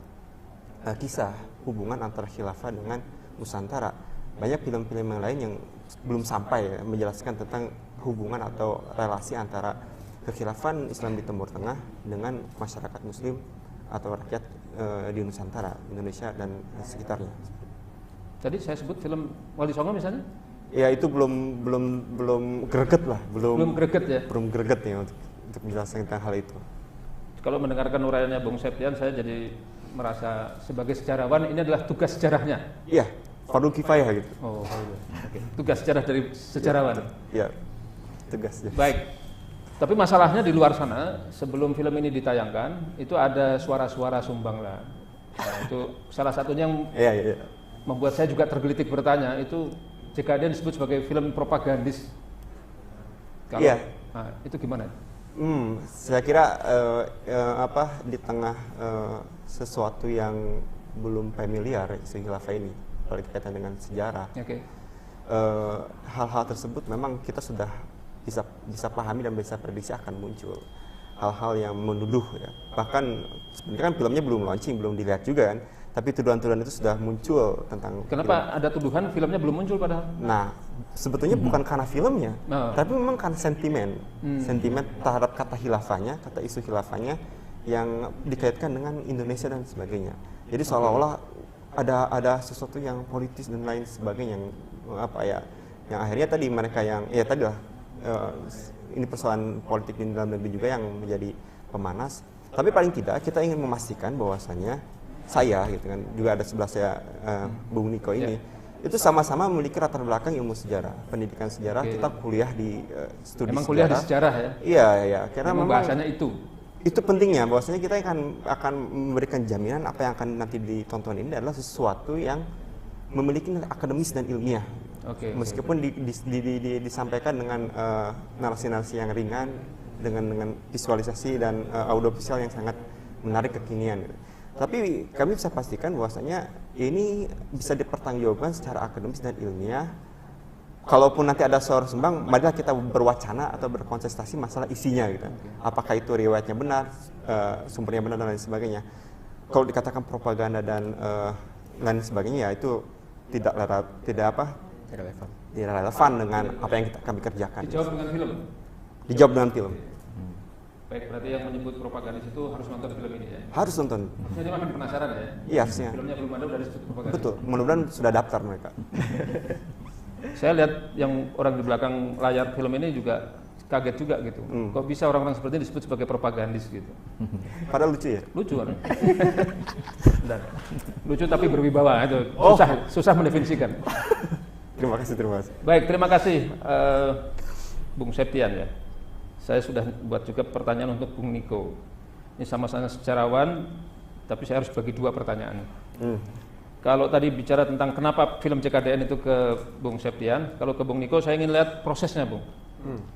kisah hubungan antara khilafah dengan Nusantara. Banyak film-film yang lain yang belum sampai menjelaskan tentang hubungan atau relasi antara kekhilafan Islam di Timur Tengah dengan masyarakat Muslim atau rakyat di Nusantara, Indonesia dan sekitarnya. Tadi saya sebut film Wali Songo misalnya? Ya itu belum greget lah, Belum greget ya. belum greget ya untuk menjelaskan tentang hal itu. Kalau mendengarkan uraiannya Bung Septian, saya jadi merasa sebagai sejarawan ini adalah tugas sejarahnya. Iya, fardhu kifayah gitu. Oh, oke. Tugas sejarah dari sejarawan. Ya, tugasnya. Baik. Tapi masalahnya di luar sana, sebelum film ini ditayangkan, itu ada suara-suara sumbang lah. Nah, itu salah satunya yang Iya. membuat saya juga tergelitik bertanya, itu JKD disebut sebagai film propagandis. Iya. Nah, itu gimana? Saya kira di tengah sesuatu yang belum familiar isu khilafah ini, kalau dikaitkan dengan sejarah, Oke. hal-hal tersebut memang kita sudah bisa pahami dan bisa prediksi akan muncul hal-hal yang menuduh ya. Bahkan sebenarnya kan filmnya belum launching, belum dilihat juga kan, tapi tuduhan-tuduhan itu sudah muncul tentang Kenapa ada tuduhan filmnya belum muncul padahal? Nah, sebetulnya bukan karena filmnya, tapi memang karena sentimen terhadap kata khilafahnya, kata isu khilafahnya yang dikaitkan dengan Indonesia dan sebagainya. Jadi seolah-olah ada sesuatu yang politis dan lain sebagainya yang akhirnya tadi mereka yang ini persoalan politik di dalam negeri juga yang menjadi pemanas. Tapi paling tidak kita ingin memastikan bahwasanya saya gitu kan, juga ada sebelah saya Bung Niko ini, itu sama-sama memiliki latar belakang ilmu sejarah, pendidikan sejarah. Kita kuliah di studi Emang sejarah. kuliah di sejarah ya? Iya, karena memang bahasanya itu pentingnya, bahwasanya kita akan memberikan jaminan apa yang akan nanti ditonton ini adalah sesuatu yang memiliki akademis dan ilmiah. Meskipun disampaikan dengan narasi-narasi yang ringan, dengan visualisasi dan audiovisual yang sangat menarik kekinian. Tapi kami bisa pastikan bahwasanya ini bisa dipertanggungjawabkan secara akademis dan ilmiah. Kalaupun nanti ada suara sumbang, marilah kita berwacana atau berkontestasi masalah isinya gitu. Apakah itu riwayatnya benar, sumbernya benar dan lain sebagainya. Kalau dikatakan propaganda dan lain sebagainya, ya itu tidak relevan dengan apa yang kami kerjakan. dijawab dengan film. Dijawab dengan film. Baik, berarti yang menyebut propagandis itu harus nonton film ini ya? Harus nonton. Jadi makin penasaran ya? Iya, harusnya. Filmnya belum ada, udah disebut propagandis. Betul, mudah-mudahan sudah daftar mereka. Saya lihat yang orang di belakang layar film ini juga kaget juga gitu. Kok bisa orang-orang seperti ini disebut sebagai propagandis gitu? Padahal lucu ya? Lucu kan? Lucu tapi berwibawa itu. Susah mendefinisikan. Terima kasih. Baik, terima kasih Bung Septian ya. Saya sudah buat juga pertanyaan untuk Bung Niko. Ini sama-sama sejarawan, tapi saya harus bagi dua pertanyaan. Kalau tadi bicara tentang kenapa film JKDN itu ke Bung Septian, kalau ke Bung Niko saya ingin lihat prosesnya, Bung.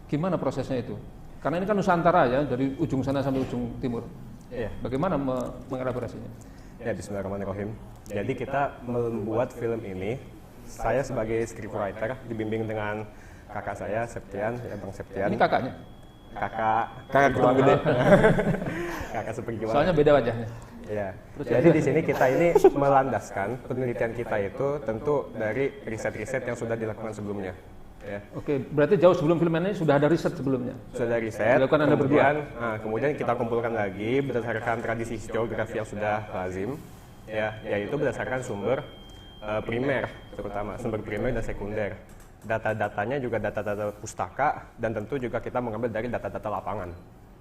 Gimana prosesnya itu? Karena ini kan Nusantara ya, dari ujung sana sampai ujung timur. Iya. Bagaimana mengelaborasinya? Ya, bismillahirrahmanirrahim. Jadi kita membuat film ini, saya sebagai scriptwriter dibimbing dengan kakak saya Septian, ya Bang Septian. Ini kakaknya? Kakak Ketemu gede. kakak seperjuangan. Soalnya beda wajahnya. Ya. Jadi di sini kita ini melandaskan penelitian kita itu tentu dari riset-riset yang sudah dilakukan sebelumnya. Ya. Oke, berarti jauh sebelum film ini sudah ada riset sebelumnya? Sudah riset, Dilakukan Anda kemudian kita kumpulkan lagi berdasarkan tradisi historiografi yang sudah lazim, ya, yaitu berdasarkan sumber primer, terutama sumber primer dan sekunder. Data-datanya juga data-data pustaka, dan tentu juga kita mengambil dari data-data lapangan,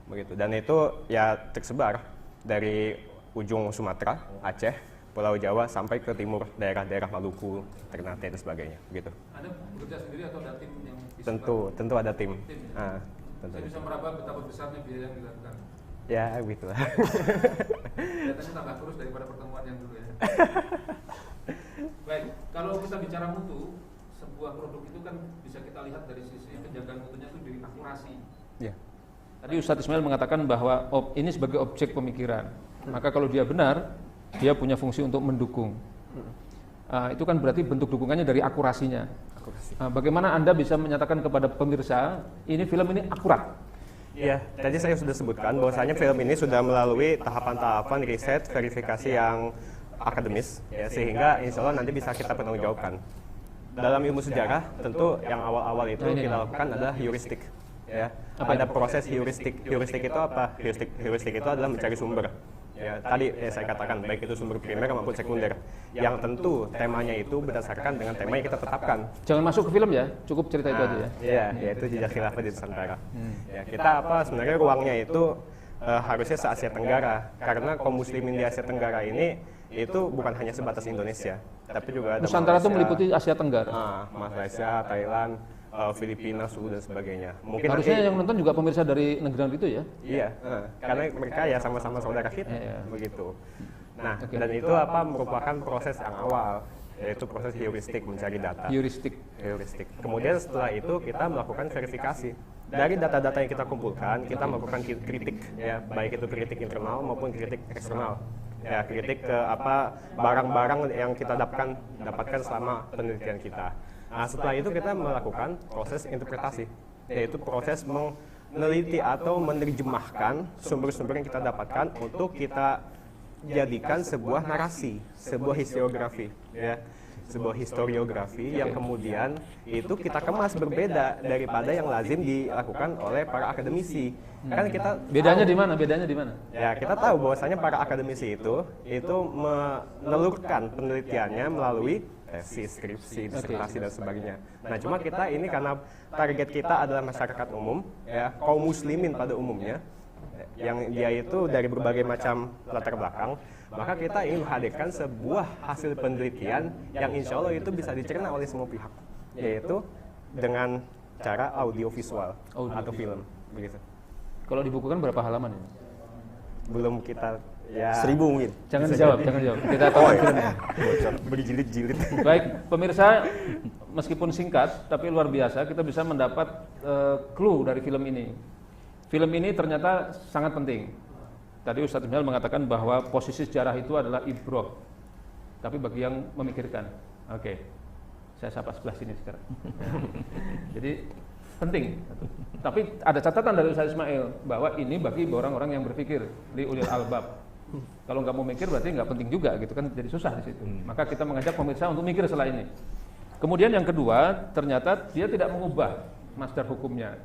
begitu. Dan itu ya tersebar dari ujung Sumatera, Aceh, Pulau Jawa sampai ke timur daerah-daerah Maluku, Ternate dan sebagainya, begitu. Anda bekerja sendiri atau ada tim yang Tentu ada tim. Tentu. Saya bisa meraba betapa besarnya biaya yang dilakukan. Ya, begitulah. Kelihatannya tambah kurus daripada pertemuan yang dulu ya. Baik, kalau kita bicara mutu, sebuah produk itu kan bisa kita lihat dari sisi penjagaan mutunya itu dari akurasi. Ya. Tadi Ustadz Ismail mengatakan bahwa ini sebagai objek pemikiran. Maka kalau dia benar, dia punya fungsi untuk mendukung. Itu kan berarti bentuk dukungannya dari akurasinya. Bagaimana Anda bisa menyatakan kepada pemirsa, ini film ini akurat? Iya, tadi saya sudah sebutkan bahwasanya film ini sudah melalui tahapan-tahapan riset, verifikasi yang akademis, ya, sehingga insya Allah nanti bisa kita pertanggungjawabkan. Dalam ilmu sejarah, tentu yang awal-awal itu kita lakukan adalah heuristik. Ya, ada proses heuristik. Heuristik itu apa? Heuristik itu adalah mencari sumber. Ya, tadi saya katakan baik itu sumber primer maupun sekunder. Yang tentu temanya itu berdasarkan dengan tema yang kita tetapkan. Jangan masuk ke film ya, cukup cerita itu aja ya. Iya, yaitu jejak khilafah di Nusantara. Ya, kita sebenarnya ruangnya itu harusnya se-Asia Tenggara, karena kaum muslimin di Asia Tenggara ini itu bukan hanya sebatas Indonesia, tapi juga ada Nusantara itu Malaysia, meliputi Asia Tenggara. Malaysia, Thailand, Filipina, Sulu dan sebagainya. Mungkin Harusnya nanti, yang nonton juga pemirsa dari negara itu ya. iya, karena mereka ya sama-sama saudara kita, begitu. Nah, Oke. dan itu merupakan proses yang awal, yaitu proses heuristik mencari data. Heuristik. Kemudian setelah itu kita melakukan verifikasi. Dari data-data yang kita kumpulkan, kita melakukan kritik, ya, baik itu kritik internal maupun kritik eksternal. Ya, kritik ke barang-barang yang kita dapatkan selama penelitian kita. Nah, setelah itu kita melakukan proses interpretasi, yaitu proses meneliti atau menerjemahkan sumber-sumber yang kita dapatkan untuk kita jadikan sebuah narasi, sebuah historiografi, ya, sebuah historiografi yang kemudian itu kita kemas berbeda daripada yang lazim dilakukan oleh para akademisi. Kan kita Bedanya di mana? Bedanya di mana? ya, kita tahu bahwasanya para akademisi itu menelurkan penelitiannya melalui tesis, skripsi, disertasi dan sebagainya. Nah, cuma kita ini karena target kita adalah masyarakat umum, ya, kaum muslimin pada umumnya, yang dia itu dari berbagai macam latar belakang, maka kita ingin menghadirkan sebuah hasil penelitian yang insya Allah itu bisa dicerna oleh semua pihak, yaitu dengan cara audiovisual atau film, begitu. Kalau dibukukan berapa halaman ya? Belum kita ya 1000 mungkin. Jangan dijawab. Kita tonton filmnya. berjilid-jilid. Baik, pemirsa, meskipun singkat tapi luar biasa, kita bisa mendapat clue dari film ini. Film ini ternyata sangat penting. Tadi Ustadz Ismail mengatakan bahwa posisi sejarah itu adalah ibroh. Tapi bagi yang memikirkan, oke, saya sapa sebelah sini sekarang. Jadi penting. Tapi ada catatan dari Ustadz Ismail bahwa ini bagi orang-orang yang berpikir li ulil albab. Kalau nggak mau mikir berarti nggak penting juga gitu kan, jadi susah di situ. Maka kita mengajak pemirsa untuk mikir setelah ini. Kemudian yang kedua, ternyata dia tidak mengubah masdar hukumnya,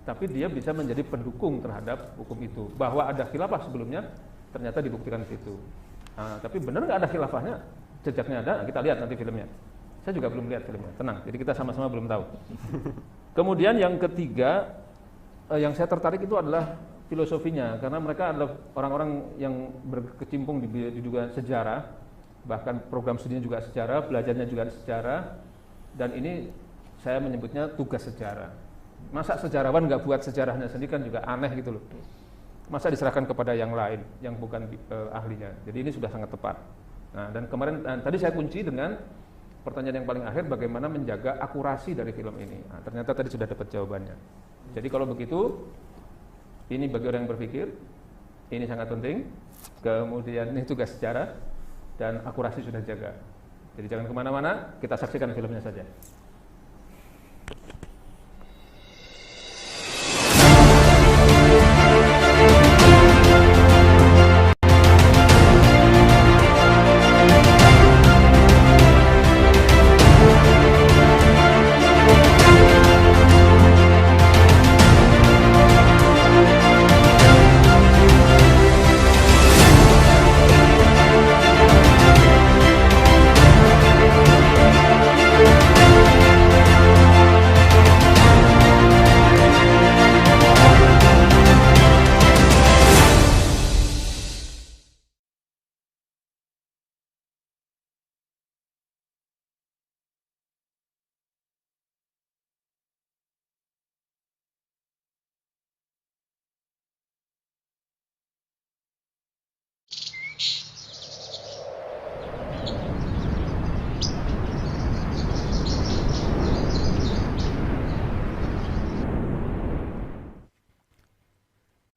tapi dia bisa menjadi pendukung terhadap hukum itu. Bahwa ada khilafah sebelumnya, ternyata dibuktikan di situ. Nah, tapi benar nggak ada khilafahnya? Jejaknya ada, kita lihat nanti filmnya. Saya juga belum lihat filmnya, tenang. Jadi kita sama-sama belum tahu. Kemudian yang ketiga, yang saya tertarik itu adalah filosofinya, karena mereka adalah orang-orang yang berkecimpung di juga sejarah, bahkan program studinya juga sejarah, belajarnya juga sejarah, dan ini saya menyebutnya tugas sejarah. Masa sejarawan nggak buat sejarahnya sendiri kan juga aneh gitu loh. Masa diserahkan kepada yang lain, yang bukan ahlinya. Jadi ini sudah sangat tepat. Nah, dan kemarin tadi saya kunci dengan pertanyaan yang paling akhir, bagaimana menjaga akurasi dari film ini. Nah, ternyata tadi sudah dapat jawabannya. Jadi kalau begitu, ini bagi orang yang berpikir, ini sangat penting. Kemudian ini tugas sejarah, dan akurasi sudah jaga. Jadi jangan kemana-mana, kita saksikan filmnya saja.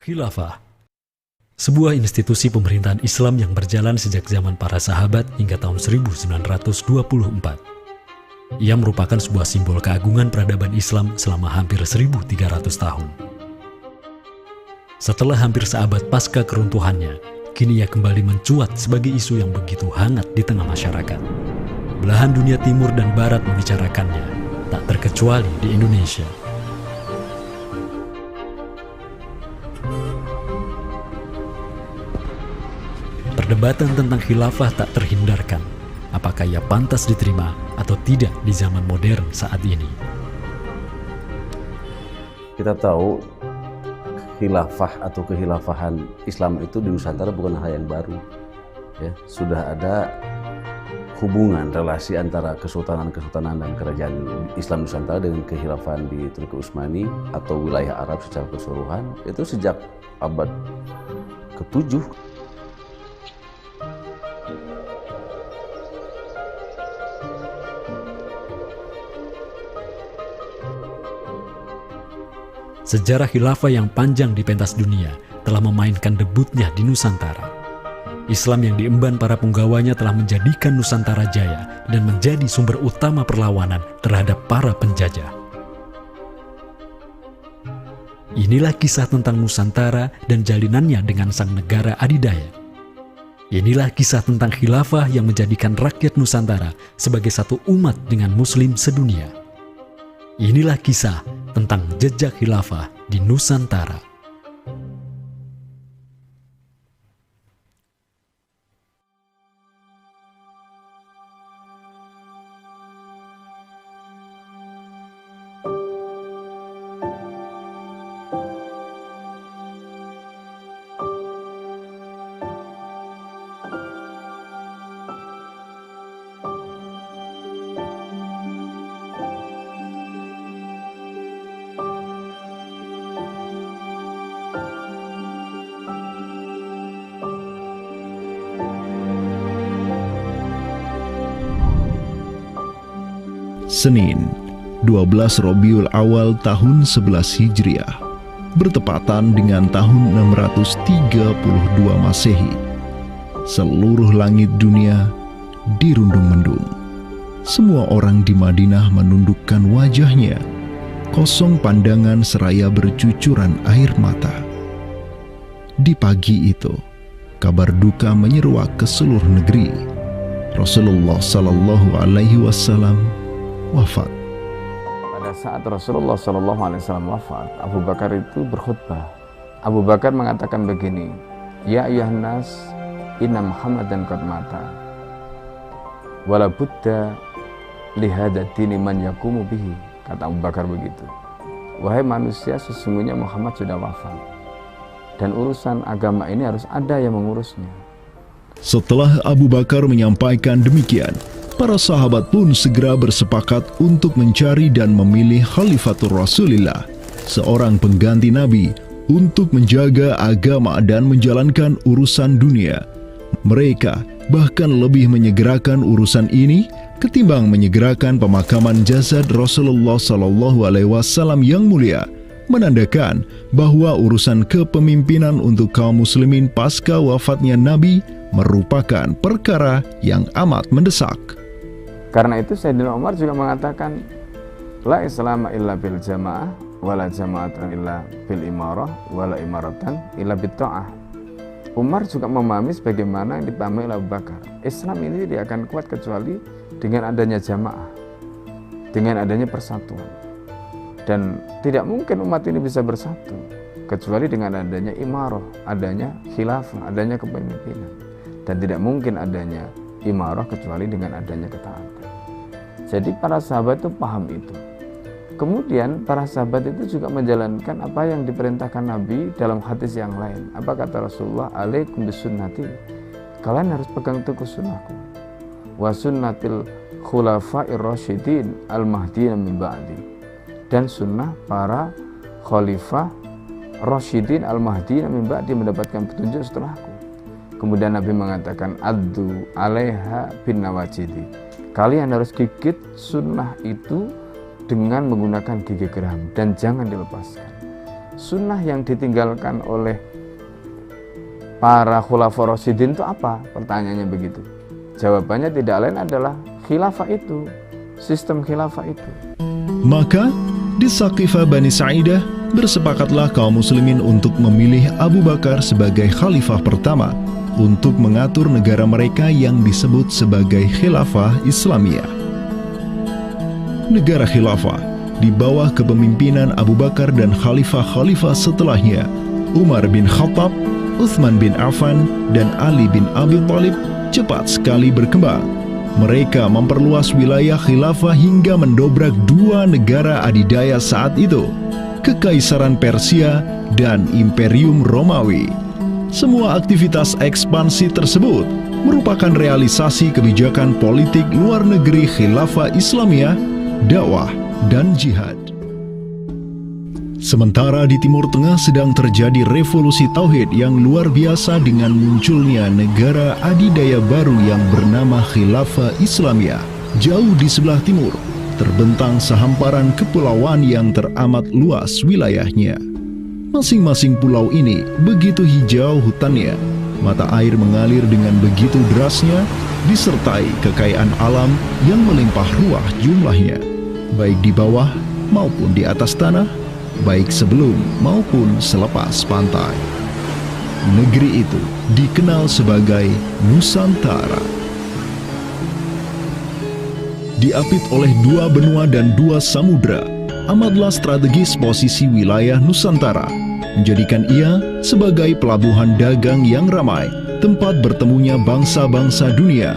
Khilafah, sebuah institusi pemerintahan Islam yang berjalan sejak zaman para sahabat hingga tahun 1924. Ia merupakan sebuah simbol keagungan peradaban Islam selama hampir 1.300 tahun. Setelah hampir seabad pasca keruntuhannya, kini ia kembali mencuat sebagai isu yang begitu hangat di tengah masyarakat. Belahan dunia timur dan barat membicarakannya, tak terkecuali di Indonesia. perdebatan tentang khilafah tak terhindarkan. Apakah ia pantas diterima atau tidak di zaman modern saat ini? Kita tahu khilafah atau kehilafahan Islam itu di Nusantara bukan hal yang baru. Ya, sudah ada hubungan relasi antara kesultanan-kesultanan dan kerajaan Islam Nusantara dengan kehilafahan di Turki Utsmani atau wilayah Arab secara keseluruhan itu sejak abad ke-7. Sejarah khilafah yang panjang di pentas dunia telah memainkan debutnya di Nusantara. Islam yang diemban para punggawanya telah menjadikan Nusantara jaya dan menjadi sumber utama perlawanan terhadap para penjajah. Inilah kisah tentang Nusantara dan jalinannya dengan sang negara adidaya. Inilah kisah tentang khilafah yang menjadikan rakyat Nusantara sebagai satu umat dengan Muslim sedunia. Inilah kisah tentang jejak khilafah di Nusantara. Senin, 12 Rabiul Awal tahun 11 Hijriah, bertepatan dengan tahun 632 Masehi. Seluruh langit dunia dirundung mendung. Semua orang di Madinah menundukkan wajahnya, kosong pandangan seraya bercucuran air mata. Di pagi itu, kabar duka menyeruak ke seluruh negeri. Rasulullah Sallallahu Alaihi Wasallam wafat. Pada saat Rasulullah SAW wafat, Abu Bakar itu berkhutbah. Abu Bakar mengatakan begini, Ya ayyuhan nas, inna Muhammadan qad mata. Wala budda lihada dini man yakumu bihi. Kata Abu Bakar begitu. Wahai manusia, sesungguhnya Muhammad sudah wafat. Dan urusan agama ini harus ada yang mengurusnya. Setelah Abu Bakar menyampaikan demikian, para sahabat pun segera bersepakat untuk mencari dan memilih Khalifatur Rasulillah, seorang pengganti Nabi untuk menjaga agama dan menjalankan urusan dunia. Mereka bahkan lebih menyegerakan urusan ini ketimbang menyegerakan pemakaman jasad Rasulullah SAW yang mulia, menandakan bahwa urusan kepemimpinan untuk kaum muslimin pasca wafatnya Nabi merupakan perkara yang amat mendesak. Karena itu Sayyidina Umar juga mengatakan, La islama illa bil jamaah, wala jama'atan illa bil imarah, wala imaratan illa bil ta'ah. Umar juga memahami sebagaimana yang dipahami oleh Abu Bakar. Islam ini tidak akan kuat kecuali dengan adanya jamaah, dengan adanya persatuan. Dan tidak mungkin umat ini bisa bersatu kecuali dengan adanya imarah, adanya khilafah, adanya kepemimpinan. Dan tidak mungkin adanya imarah kecuali dengan adanya ketaatan. Jadi para sahabat itu paham itu. Kemudian para sahabat itu juga menjalankan apa yang diperintahkan Nabi dalam hadis yang lain. Apa kata Rasulullah? Alaikum bisunnati. Kalian harus pegang teguh sunnahku. Wa sunnatil khulafa'ir rasyidin al-mahdiyyin min ba'di. Dan sunnah para khalifah rasyidin al-mahdiyyin min ba'di mendapatkan petunjuk setelahku. Kemudian Nabi mengatakan addu alaiha bin nawajidi. Kalian harus gigit sunnah itu dengan menggunakan gigi geram dan jangan dilepaskan. Sunnah yang ditinggalkan oleh para khulafa rasyidin itu apa? Pertanyaannya begitu. Jawabannya tidak lain adalah khilafah itu, sistem khilafah itu. Maka di Saqifah Bani Sa'idah bersepakatlah kaum muslimin untuk memilih Abu Bakar sebagai khalifah pertama untuk mengatur negara mereka yang disebut sebagai Khilafah Islamiyah. Negara Khilafah di bawah kepemimpinan Abu Bakar dan khalifah-khalifah setelahnya, Umar bin Khattab, Utsman bin Affan, dan Ali bin Abi Thalib cepat sekali berkembang. Mereka memperluas wilayah khilafah hingga mendobrak dua negara adidaya saat itu, Kekaisaran Persia dan Imperium Romawi. Semua aktivitas ekspansi tersebut merupakan realisasi kebijakan politik luar negeri khilafah Islamiyah, dakwah, dan jihad. Sementara di Timur Tengah sedang terjadi revolusi tauhid yang luar biasa dengan munculnya negara adidaya baru yang bernama Khilafah Islamiyah. Jauh di sebelah timur, terbentang sehamparan kepulauan yang teramat luas wilayahnya. Masing-masing pulau ini begitu hijau hutannya, mata air mengalir dengan begitu derasnya, disertai kekayaan alam yang melimpah ruah jumlahnya, baik di bawah maupun di atas tanah, baik sebelum maupun selepas pantai. Negeri itu dikenal sebagai Nusantara. Diapit oleh dua benua dan dua samudra, amatlah strategis posisi wilayah Nusantara, menjadikan ia sebagai pelabuhan dagang yang ramai, tempat bertemunya bangsa-bangsa dunia.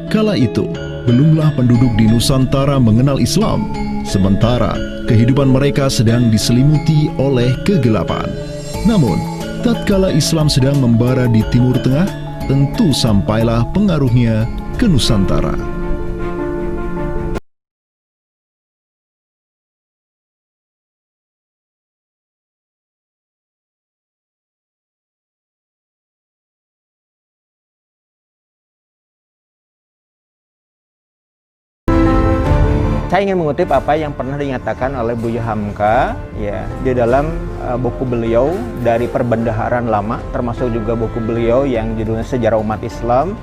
Kala itu, belumlah penduduk di Nusantara mengenal Islam, sementara kehidupan mereka sedang diselimuti oleh kegelapan. Namun, tatkala Islam sedang membara di Timur Tengah, tentu sampailah pengaruhnya ke Nusantara. Saya ingin mengutip apa yang pernah dinyatakan oleh Buya Hamka ya di dalam buku beliau dari Perbendaharaan Lama, termasuk juga buku beliau yang judulnya Sejarah Umat Islam,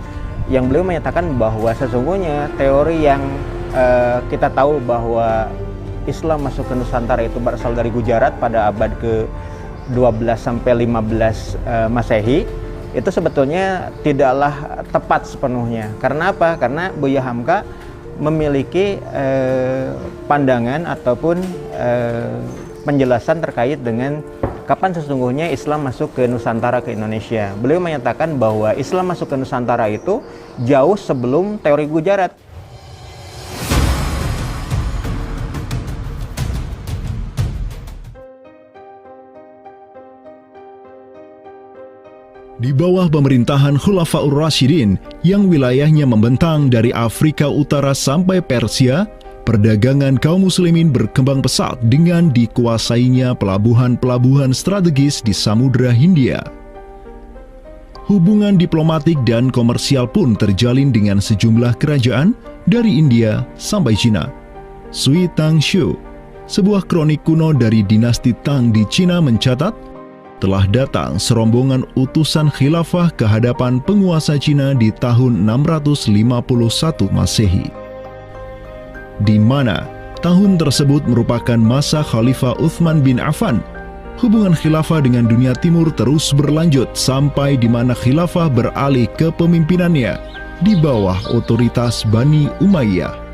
yang beliau menyatakan bahwa sesungguhnya teori yang kita tahu bahwa Islam masuk ke Nusantara itu berasal dari Gujarat pada abad ke-12 sampai 15 Masehi, itu sebetulnya tidaklah tepat sepenuhnya. Karena apa? Karena Buya Hamka memiliki pandangan ataupun penjelasan terkait dengan kapan sesungguhnya Islam masuk ke Nusantara, ke Indonesia. Beliau menyatakan bahwa Islam masuk ke Nusantara itu jauh sebelum teori Gujarat. Di bawah pemerintahan Khulafaur Rasyidin yang wilayahnya membentang dari Afrika Utara sampai Persia, perdagangan kaum muslimin berkembang pesat dengan dikuasainya pelabuhan-pelabuhan strategis di Samudra Hindia. Hubungan diplomatik dan komersial pun terjalin dengan sejumlah kerajaan dari India sampai Cina. Sui Tang Xiu, sebuah kronik kuno dari dinasti Tang di Cina mencatat, telah datang serombongan utusan khilafah ke hadapan penguasa Cina di tahun 651 Masehi, di mana tahun tersebut merupakan masa Khalifah Utsman bin Affan. Hubungan khilafah dengan dunia timur terus berlanjut sampai di mana khilafah beralih ke pemimpinannya di bawah otoritas Bani Umayyah.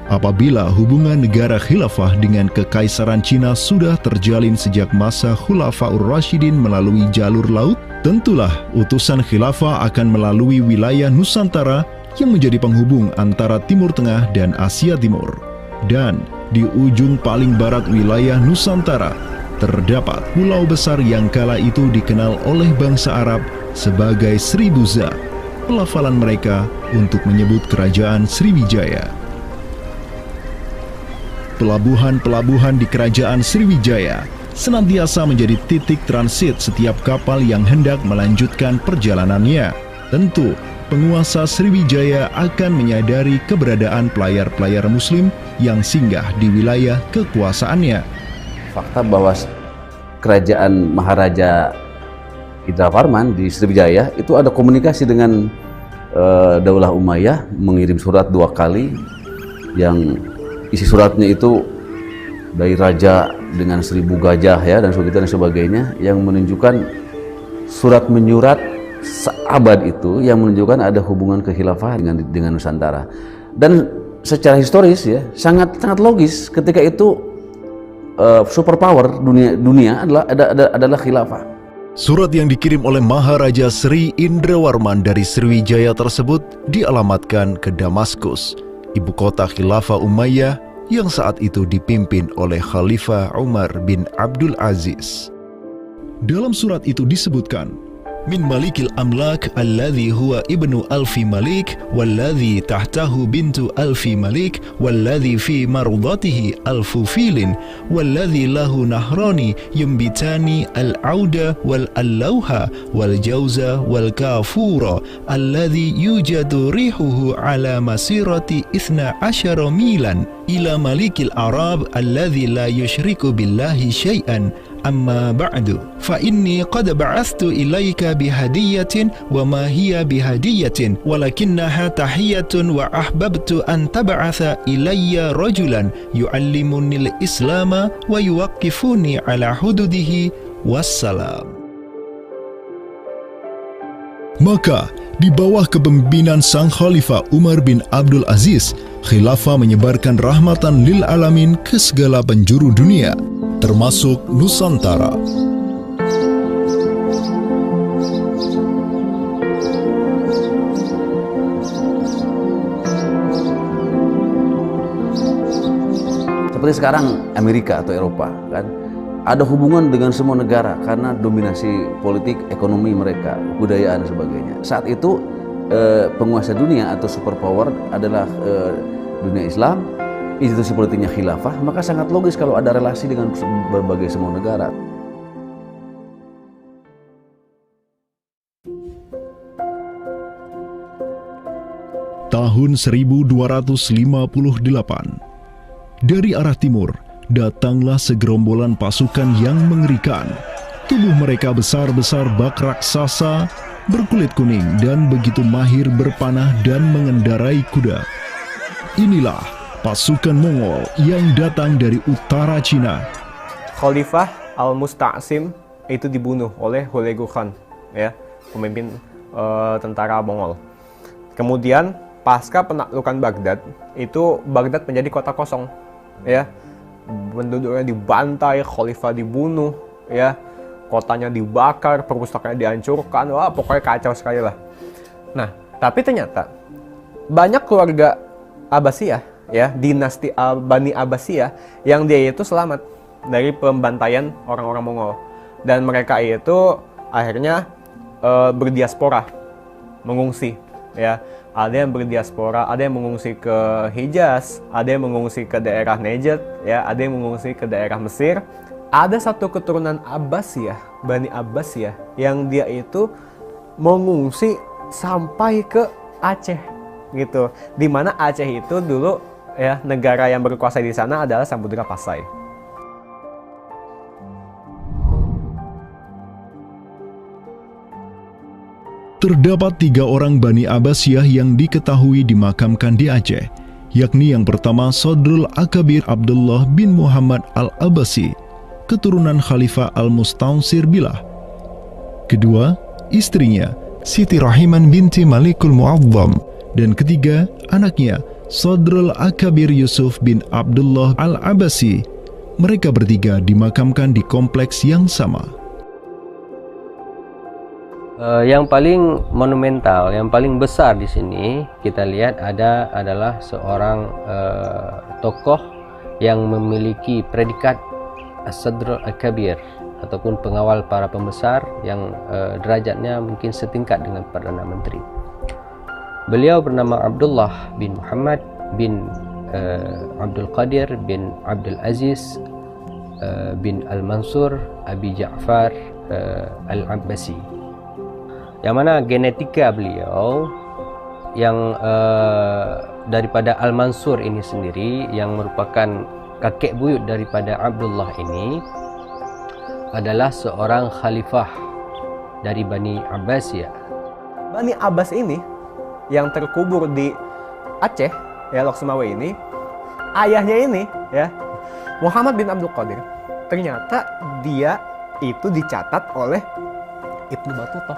Apabila hubungan negara khilafah dengan kekaisaran Cina sudah terjalin sejak masa Khulafaur Rasyidin melalui jalur laut, tentulah utusan khilafah akan melalui wilayah Nusantara yang menjadi penghubung antara Timur Tengah dan Asia Timur. Dan di ujung paling barat wilayah Nusantara, terdapat pulau besar yang kala itu dikenal oleh bangsa Arab sebagai Sribuza, pelafalan mereka untuk menyebut kerajaan Sriwijaya. Pelabuhan-pelabuhan di kerajaan Sriwijaya senantiasa menjadi titik transit setiap kapal yang hendak melanjutkan perjalanannya. Tentu, penguasa Sriwijaya akan menyadari keberadaan pelayar-pelayar muslim yang singgah di wilayah kekuasaannya. Fakta bahwa kerajaan Maharaja Indravarman di Sriwijaya itu ada komunikasi dengan Daulah Umayyah, mengirim surat 2 kali yang isi suratnya itu dari raja dengan 1000 gajah ya dan sebagainya, yang menunjukkan surat menyurat seabad itu yang menunjukkan ada hubungan kekhilafahan dengan Nusantara. Dan secara historis ya sangat logis ketika itu superpower dunia adalah khilafah. Surat yang dikirim oleh Maharaja Sri Indrawarman dari Sriwijaya tersebut dialamatkan ke Damaskus, ibu kota Khilafah Umayyah yang saat itu dipimpin oleh Khalifah Umar bin Abdul Aziz. Dalam surat itu disebutkan, min malikil amlak alladhi huwa ibnu alfi malik walladhi tahtahu bintu alfi malik walladhi fi mardatihi alfu filin walladhi lahu nahrani yumbitani al-auda wal-allawha wal-jawza wal-kafura alladhi yujadu rihuhu ala masirati 12 milan ila malikil arab alladhi la yushriku billahi syai'an. Amma ba'du, fa inni qad ba'athtu ilaika bihadiyatin wa ma hiya bihadiyatin walakinnaha tahiyatun wa ahbabtu an tab'atha ilayya rajulan yu'allimunil islama wa yuwaqqifuni ala hududihi wassalam. Maka di bawah kepemimpinan sang Khalifah Umar bin Abdul Aziz, khilafah menyebarkan rahmatan lil alamin ke segala penjuru dunia, termasuk Nusantara. Seperti sekarang Amerika atau Eropa kan ada hubungan dengan semua negara karena dominasi politik, ekonomi mereka, budayaan dan sebagainya. Saat itu penguasa dunia atau superpower adalah dunia Islam, institusi politiknya khilafah, maka sangat logis kalau ada relasi dengan berbagai semua negara. Tahun 1258, dari arah timur datanglah segerombolan pasukan yang mengerikan. Tubuh mereka besar-besar bak raksasa, berkulit kuning dan begitu mahir berpanah dan mengendarai kuda. Inilah pasukan Mongol yang datang dari utara Cina. Khalifah Al-Musta'sim itu dibunuh oleh Hulagu Khan, ya, pemimpin tentara Mongol. Kemudian pasca penaklukan Baghdad, itu Baghdad menjadi kota kosong, ya. Penduduknya dibantai, khalifah dibunuh, ya. Kotanya dibakar, perpustakaannya dihancurkan, wah pokoknya kacau sekali lah. Nah, tapi ternyata banyak keluarga Abbasiyah, ya, dinasti Bani Abbasiyah yang dia itu selamat dari pembantaian orang-orang Mongol, dan mereka itu akhirnya berdiaspora, mengungsi, ya. Ada yang berdiaspora, ada yang mengungsi ke Hijaz, ada yang mengungsi ke daerah Najd, ya, ada yang mengungsi ke daerah Mesir. Ada satu keturunan Abbasiyah, Bani Abbasiyah, yang dia itu mengungsi sampai ke Aceh, gitu. Di mana Aceh itu dulu, ya, negara yang berkuasa di sana adalah Samudra Pasai. Terdapat 3 orang Bani Abbasiyah yang diketahui dimakamkan di Aceh, yakni yang pertama Sodrul Akabir Abdullah bin Muhammad Al-Abbasi, keturunan Khalifah Al-Mustaunsir Billah. Kedua, istrinya Siti Rahiman binti Malikul Mu'azzam, dan ketiga, anaknya Sodrul Akabir Yusuf bin Abdullah Al-Abbasi. Mereka bertiga dimakamkan di kompleks yang sama. Yang paling monumental, yang paling besar di sini kita lihat adalah seorang tokoh yang memiliki predikat As-Sadr Al-Kabir ataupun pengawal para pembesar yang derajatnya mungkin setingkat dengan Perdana Menteri. Beliau bernama Abdullah bin Muhammad bin Abdul Qadir bin Abdul Aziz bin Al-Mansur Abi Ja'far Al-Abbasi, yang mana genetika beliau yang daripada Al-Mansur ini sendiri, yang merupakan kakek buyut daripada Abdullah ini, adalah seorang khalifah dari Bani Abbasiyah. Bani Abbas ini yang terkubur di Aceh, ya, Lok Sumawe ini, ayahnya ini, ya, Muhammad bin Abdul Qadir, ternyata dia itu dicatat oleh Ibnu Battuta,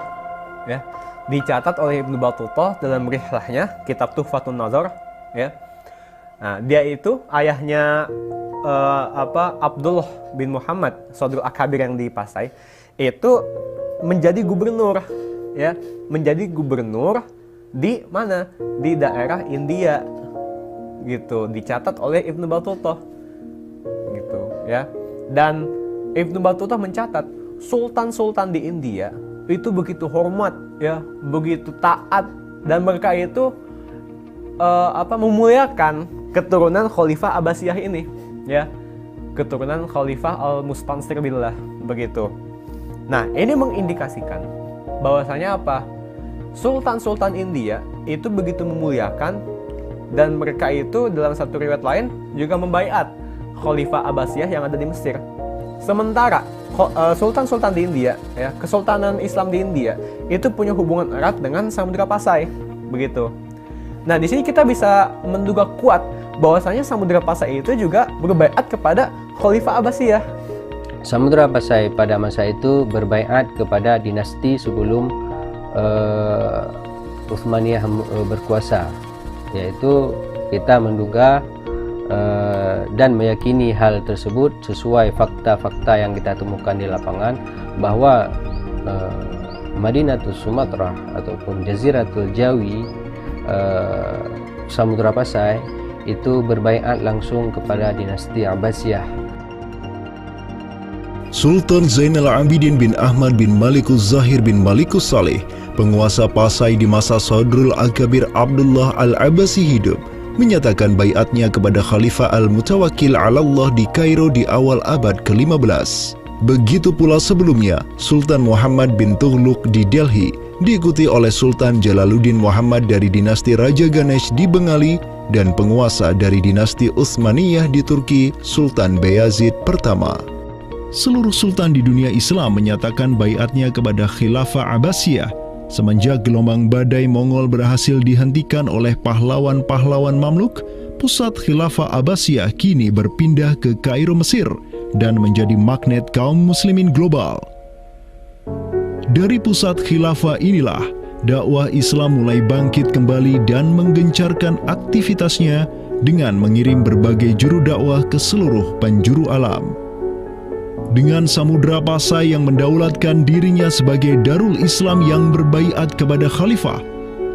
ya, dicatat oleh Ibnu Battuta dalam rihlahnya kitab Tuhfatun Nazar, ya. Nah, dia itu ayahnya Abdullah bin Muhammad Sodrul Akabir yang di Pasai itu menjadi gubernur, ya, menjadi gubernur di mana? Di daerah India, gitu. Dicatat oleh Ibnu Battutah, gitu, ya. Dan Ibnu Battutah mencatat sultan-sultan di India itu begitu hormat, ya, begitu taat, dan mereka itu memuliakan keturunan Khalifah Abbasiyah ini, ya, keturunan Khalifah Al-Mustansir Billah, begitu. Nah, ini mengindikasikan bahwasanya apa? Sultan-sultan India itu begitu memuliakan, dan mereka itu dalam satu riwayat lain juga membaiat Khalifah Abbasiyah yang ada di Mesir. Sementara sultan-sultan di India, ya, Kesultanan Islam di India itu punya hubungan erat dengan Samudra Pasai, begitu. Nah, di sini kita bisa menduga kuat bahwasanya Samudra Pasai itu juga berbaiat kepada Khalifah Abbasiyah. Samudra Pasai pada masa itu berbaiat kepada dinasti sebelum Utsmaniyah berkuasa, yaitu kita menduga dan meyakini hal tersebut sesuai fakta-fakta yang kita temukan di lapangan bahwa Madinatul Sumatera ataupun Jaziratul Jawi, Samudra Pasai itu berbaiat langsung kepada dinasti Abbasiyah. Sultan Zainal Abidin bin Ahmad bin Malikus Zahir bin Malikus Saleh, penguasa Pasai di masa Sadrul Akabir Abdullah Al-Abbasi hidup, menyatakan baiatnya kepada Khalifah Al-Mutawakkil 'ala Allah di Kairo di awal abad ke-15. Begitu pula sebelumnya, Sultan Muhammad bin Tughluk di Delhi diikuti oleh Sultan Jalaluddin Muhammad dari dinasti Raja Ganesh di Bengali dan penguasa dari dinasti Utsmaniyah di Turki, Sultan Bayazid pertama. Seluruh sultan di dunia Islam menyatakan baiatnya kepada Khilafah Abbasiyah semenjak gelombang badai Mongol berhasil dihentikan oleh pahlawan-pahlawan Mamluk. Pusat Khilafah Abbasiyah kini berpindah ke Kairo, Mesir, dan menjadi magnet kaum muslimin global. Dari pusat khilafah inilah dakwah Islam mulai bangkit kembali dan menggencarkan aktivitasnya dengan mengirim berbagai juru dakwah ke seluruh penjuru alam. Dengan Samudra Pasai yang mendaulatkan dirinya sebagai Darul Islam yang berbaiat kepada khalifah,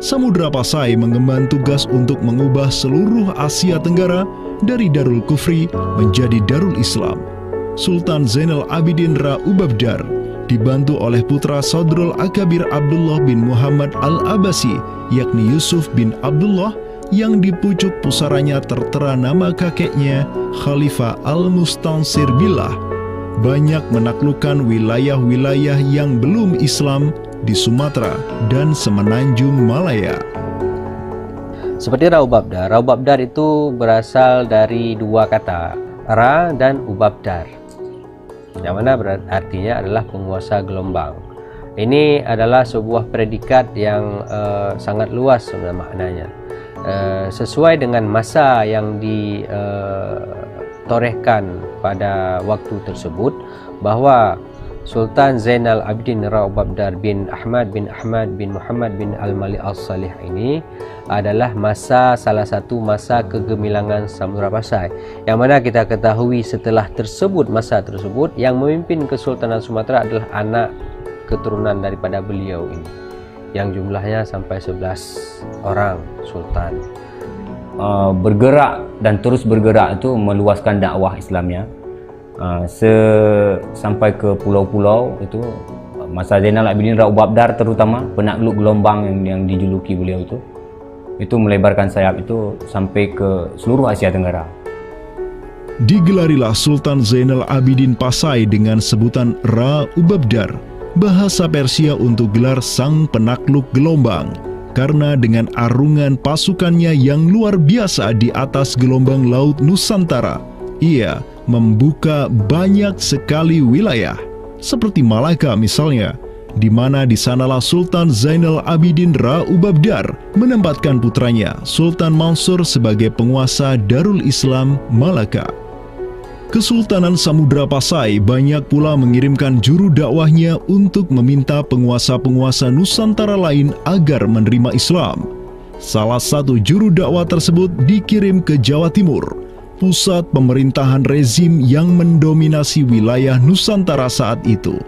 Samudra Pasai mengemban tugas untuk mengubah seluruh Asia Tenggara dari Darul Kufri menjadi Darul Islam. Sultan Zainal Abidin Ra Ubabdar dibantu oleh putra Sadrul Akabir Abdullah bin Muhammad Al-Abbasi, yakni Yusuf bin Abdullah, yang di pucuk pusaranya tertera nama kakeknya Khalifah Al-Mustansir Billah, banyak menaklukkan wilayah-wilayah yang belum Islam di Sumatera dan Semenanjung Malaya. Seperti Ra Ubabdar. Ra Ubabdar itu berasal dari dua kata, Ra dan Ubabdar, yang mana artinya adalah penguasa gelombang. Ini adalah sebuah predikat yang sangat luas sebenarnya maknanya, sesuai dengan masa yang ditorehkan pada waktu tersebut, bahwa Sultan Zainal Abidin Ra Ubabdar bin Ahmad bin Muhammad bin Al-Malik Al-Salih ini adalah salah satu masa kegemilangan Samudra Pasai, yang mana kita ketahui setelah masa tersebut yang memimpin Kesultanan Sumatera adalah anak keturunan daripada beliau ini, yang jumlahnya sampai 11 orang sultan. Bergerak dan terus bergerak itu meluaskan dakwah Islamnya sampai ke pulau-pulau. Itu masa Zainal Abidin Ra Ubabdar, terutama penakluk gelombang yang dijuluki beliau itu melebarkan sayap itu sampai ke seluruh Asia Tenggara. Digelarilah Sultan Zainal Abidin Pasai dengan sebutan Ra Ubabdar, bahasa Persia untuk gelar sang penakluk gelombang, karena dengan arungan pasukannya yang luar biasa di atas gelombang laut Nusantara, ia membuka banyak sekali wilayah, seperti Malaka misalnya, di mana di sanalah Sultan Zainal Abidin Ra Ubabdar menempatkan putranya Sultan Mansur sebagai penguasa Darul Islam Malaka. Kesultanan Samudra Pasai banyak pula mengirimkan juru dakwahnya untuk meminta penguasa-penguasa Nusantara lain agar menerima Islam. Salah satu juru dakwah tersebut dikirim ke Jawa Timur, pusat pemerintahan rezim yang mendominasi wilayah Nusantara saat itu,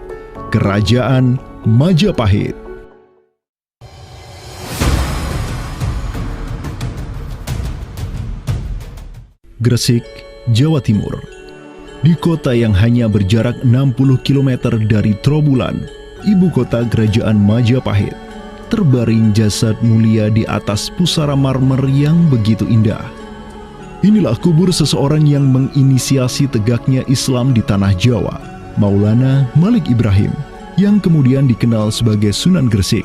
Kerajaan Majapahit. Gresik, Jawa Timur. Di kota yang hanya berjarak 60 km dari Trowulan, ibu kota kerajaan Majapahit, terbaring jasad mulia di atas pusara marmer yang begitu indah. Inilah kubur seseorang yang menginisiasi tegaknya Islam di tanah Jawa, Maulana Malik Ibrahim, yang kemudian dikenal sebagai Sunan Gresik.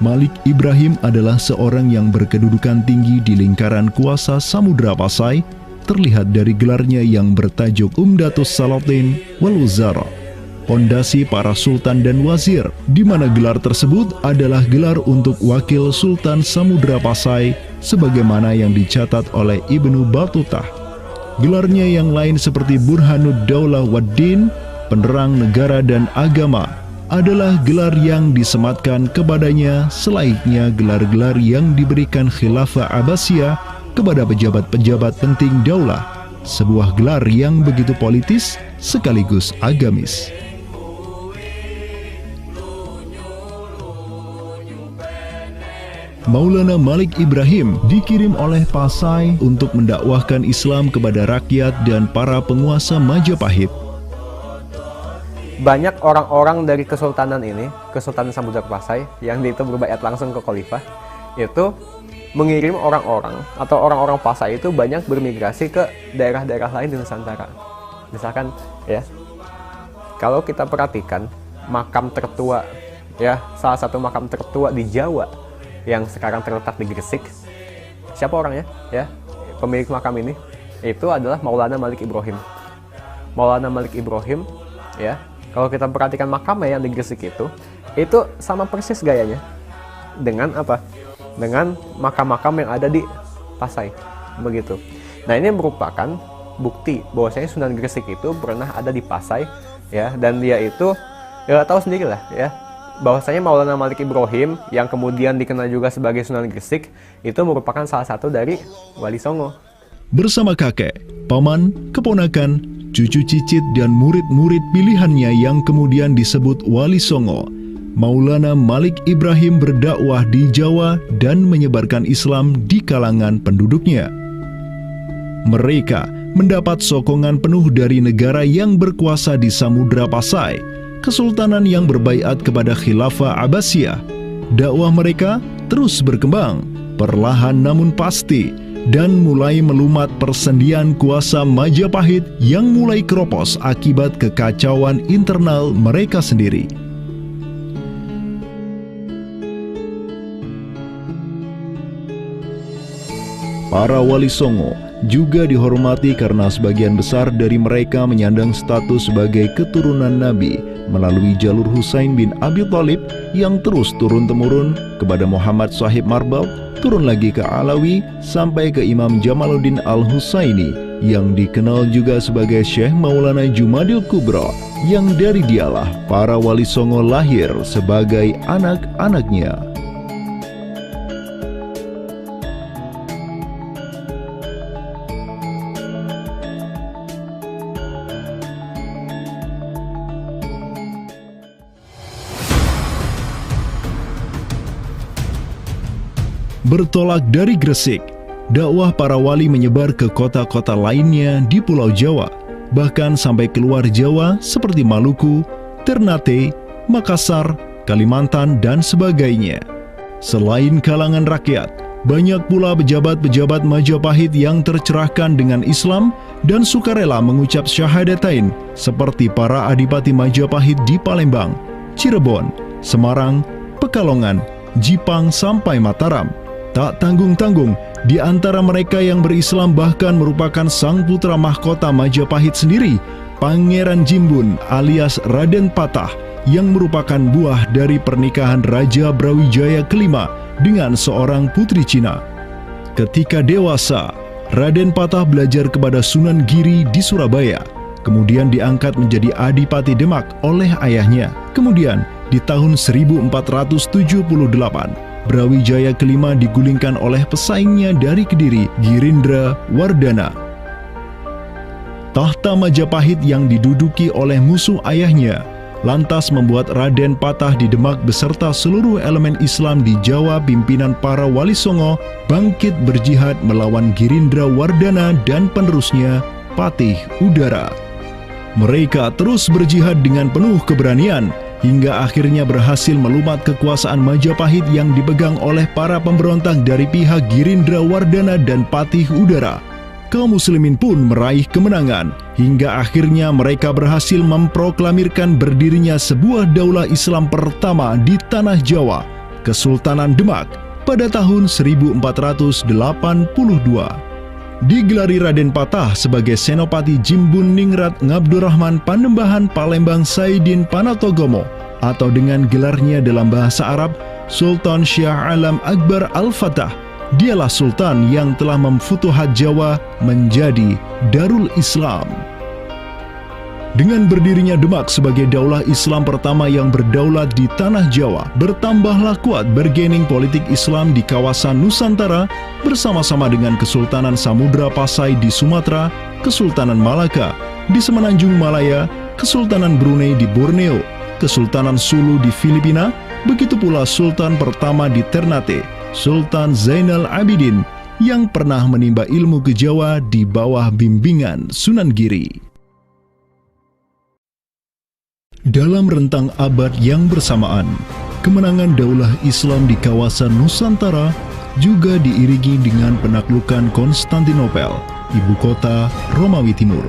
Malik Ibrahim adalah seorang yang berkedudukan tinggi di lingkaran kuasa Samudra Pasai, terlihat dari gelarnya yang bertajuk Umdatus Salatin wal Wuzara, pondasi para sultan dan wazir, di mana gelar tersebut adalah gelar untuk wakil Sultan Samudra Pasai sebagaimana yang dicatat oleh Ibnu Batutah. Gelarnya yang lain seperti Burhanud Daulah Waddin, penerang negara dan agama, adalah gelar yang disematkan kepadanya selayaknya gelar-gelar yang diberikan Khilafah Abbasiyah kepada pejabat-pejabat penting daulah, sebuah gelar yang begitu politis sekaligus agamis. Maulana Malik Ibrahim dikirim oleh Pasai untuk mendakwahkan Islam kepada rakyat dan para penguasa Majapahit. Banyak orang-orang dari kesultanan ini, Kesultanan Samudra Pasai, yang itu berbaiat langsung ke khalifah, itu mengirim orang-orang atau orang-orang Pasai itu banyak bermigrasi ke daerah-daerah lain di Nusantara. Misalkan ya, kalau kita perhatikan makam tertua ya, salah satu makam tertua di Jawa yang sekarang terletak di Gresik, siapa orangnya ya? Pemilik makam ini itu adalah Maulana Malik Ibrahim. Maulana Malik Ibrahim ya, kalau kita perhatikan makamnya yang di Gresik itu sama persis gayanya dengan apa? Dengan makam-makam yang ada di Pasai, begitu. Nah, ini merupakan bukti bahwasanya Sunan Gresik itu pernah ada di Pasai ya, dan dia itu ya tahu sendirilah ya, bahwasanya Maulana Malik Ibrahim yang kemudian dikenal juga sebagai Sunan Gresik itu merupakan salah satu dari Wali Songo. Bersama kakek, paman, keponakan, cucu cicit dan murid-murid pilihannya yang kemudian disebut Wali Songo, Maulana Malik Ibrahim berdakwah di Jawa dan menyebarkan Islam di kalangan penduduknya. Mereka mendapat sokongan penuh dari negara yang berkuasa di Samudra Pasai, kesultanan yang berbaiat kepada Khilafah Abbasiyah. Dakwah mereka terus berkembang, perlahan namun pasti, dan mulai melumat persendian kuasa Majapahit yang mulai keropos akibat kekacauan internal mereka sendiri. Para Wali Songo juga dihormati karena sebagian besar dari mereka menyandang status sebagai keturunan Nabi melalui jalur Husain bin Abi Thalib yang terus turun-temurun kepada Muhammad Shahib Marbal, turun lagi ke Alawi sampai ke Imam Jamaluddin Al-Husaini yang dikenal juga sebagai Syekh Maulana Jumadil Kubra, yang dari dialah para Wali Songo lahir sebagai anak-anaknya. Bertolak dari Gresik, dakwah para wali menyebar ke kota-kota lainnya di Pulau Jawa, bahkan sampai keluar Jawa seperti Maluku, Ternate, Makassar, Kalimantan, dan sebagainya. Selain kalangan rakyat, banyak pula pejabat-pejabat Majapahit yang tercerahkan dengan Islam dan sukarela mengucap syahadatain, seperti para adipati Majapahit di Palembang, Cirebon, Semarang, Pekalongan, Jipang, sampai Mataram. Tak tanggung-tanggung, di antara mereka yang berislam bahkan merupakan sang putra mahkota Majapahit sendiri, Pangeran Jimbun alias Raden Patah, yang merupakan buah dari pernikahan Raja Brawijaya kelima dengan seorang putri Cina. Ketika dewasa, Raden Patah belajar kepada Sunan Giri di Surabaya, kemudian diangkat menjadi Adipati Demak oleh ayahnya. Kemudian, di tahun 1478, Brawijaya kelima digulingkan oleh pesaingnya dari Kediri, Girindra Wardana. Tahta Majapahit yang diduduki oleh musuh ayahnya, lantas membuat Raden Patah di Demak beserta seluruh elemen Islam di Jawa pimpinan para Wali Songo bangkit berjihad melawan Girindra Wardana dan penerusnya Patih Udara. Mereka terus berjihad dengan penuh keberanian hingga akhirnya berhasil melumat kekuasaan Majapahit yang dipegang oleh para pemberontak dari pihak Girindra Wardana dan Patih Udara. Kaum muslimin pun meraih kemenangan hingga akhirnya mereka berhasil memproklamirkan berdirinya sebuah daulah Islam pertama di tanah Jawa, Kesultanan Demak, pada tahun 1482. Digelari Raden Patah sebagai Senopati Jimbun Ningrat Ngabdurrahman Panembahan Palembang Saidin Panatogomo, atau dengan gelarnya dalam bahasa Arab Sultan Syah Alam Akbar Al-Fatah. Dialah sultan yang telah memfutuhat Jawa menjadi Darul Islam. Dengan berdirinya Demak sebagai daulah Islam pertama yang berdaulat di tanah Jawa, bertambahlah kuat bargaining politik Islam di kawasan Nusantara bersama-sama dengan Kesultanan Samudra Pasai di Sumatera, Kesultanan Malaka di Semenanjung Malaya, Kesultanan Brunei di Borneo, Kesultanan Sulu di Filipina, begitu pula Sultan pertama di Ternate, Sultan Zainal Abidin, yang pernah menimba ilmu ke Jawa di bawah bimbingan Sunan Giri. Dalam rentang abad yang bersamaan, kemenangan daulah Islam di kawasan Nusantara juga diiringi dengan penaklukan Konstantinopel, ibu kota Romawi Timur,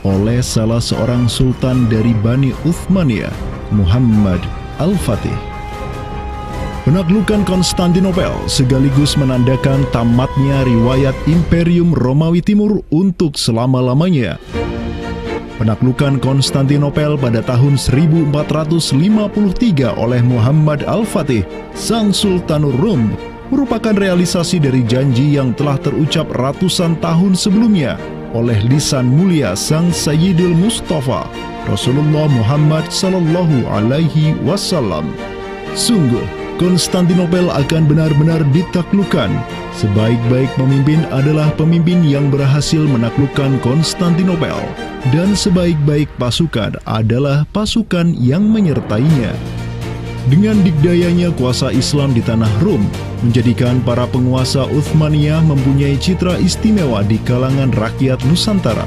oleh salah seorang sultan dari Bani Uthmaniyah, Muhammad Al-Fatih. Penaklukan Konstantinopel sekaligus menandakan tamatnya riwayat Imperium Romawi Timur untuk selama-lamanya. Penaklukan Konstantinopel pada tahun 1453 oleh Muhammad Al-Fatih, sang Sultanur Rum, merupakan realisasi dari janji yang telah terucap ratusan tahun sebelumnya oleh lisan mulia sang Sayyidul Mustafa, Rasulullah Muhammad Sallallahu Alaihi Wasallam. Sungguh, Konstantinopel akan benar-benar ditaklukkan. Sebaik-baik pemimpin adalah pemimpin yang berhasil menaklukkan Konstantinopel, dan sebaik-baik pasukan adalah pasukan yang menyertainya. Dengan dikdayanya kuasa Islam di tanah Rum, menjadikan para penguasa Uthmaniyah mempunyai citra istimewa di kalangan rakyat Nusantara.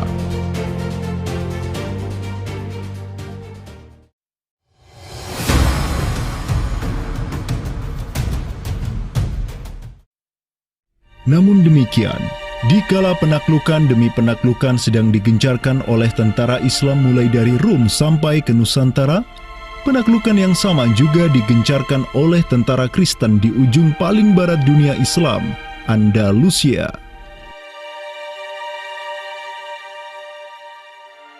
Namun demikian, dikala penaklukan demi penaklukan sedang digencarkan oleh tentara Islam mulai dari Rum sampai ke Nusantara, penaklukan yang sama juga digencarkan oleh tentara Kristen di ujung paling barat dunia Islam, Andalusia.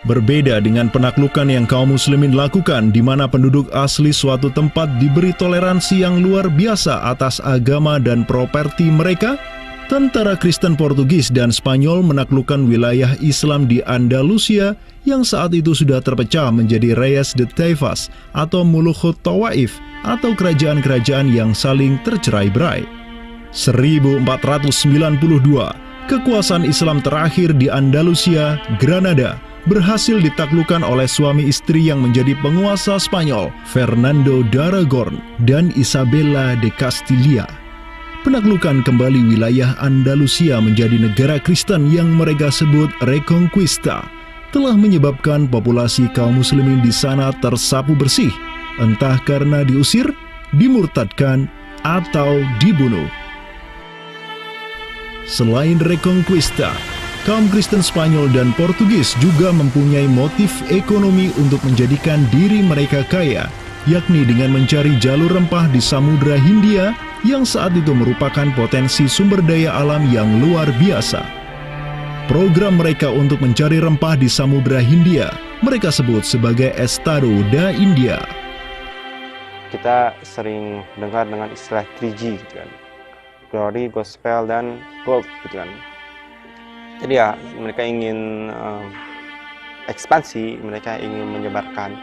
Berbeda dengan penaklukan yang kaum muslimin lakukan, di mana penduduk asli suatu tempat diberi toleransi yang luar biasa atas agama dan properti mereka, tentara Kristen Portugis dan Spanyol menaklukkan wilayah Islam di Andalusia yang saat itu sudah terpecah menjadi Reyes de Taifas atau Mulukhut Tawaif atau kerajaan-kerajaan yang saling tercerai-berai. 1492, kekuasaan Islam terakhir di Andalusia, Granada, berhasil ditaklukkan oleh suami istri yang menjadi penguasa Spanyol, Fernando de Aragon dan Isabella de Castilla. Penaklukan kembali wilayah Andalusia menjadi negara Kristen yang mereka sebut Reconquista telah menyebabkan populasi kaum muslimin di sana tersapu bersih, entah karena diusir, dimurtadkan, atau dibunuh. Selain Reconquista, kaum Kristen Spanyol dan Portugis juga mempunyai motif ekonomi untuk menjadikan diri mereka kaya, yakni dengan mencari jalur rempah di Samudra Hindia yang saat itu merupakan potensi sumber daya alam yang luar biasa. Program mereka untuk mencari rempah di Samudra Hindia mereka sebut sebagai Estado da India. Kita sering dengar dengan istilah 3G gitu kan. Glory, Gospel, dan Gold gitu kan. Jadi ya mereka ingin ekspansi, mereka ingin menyebarkan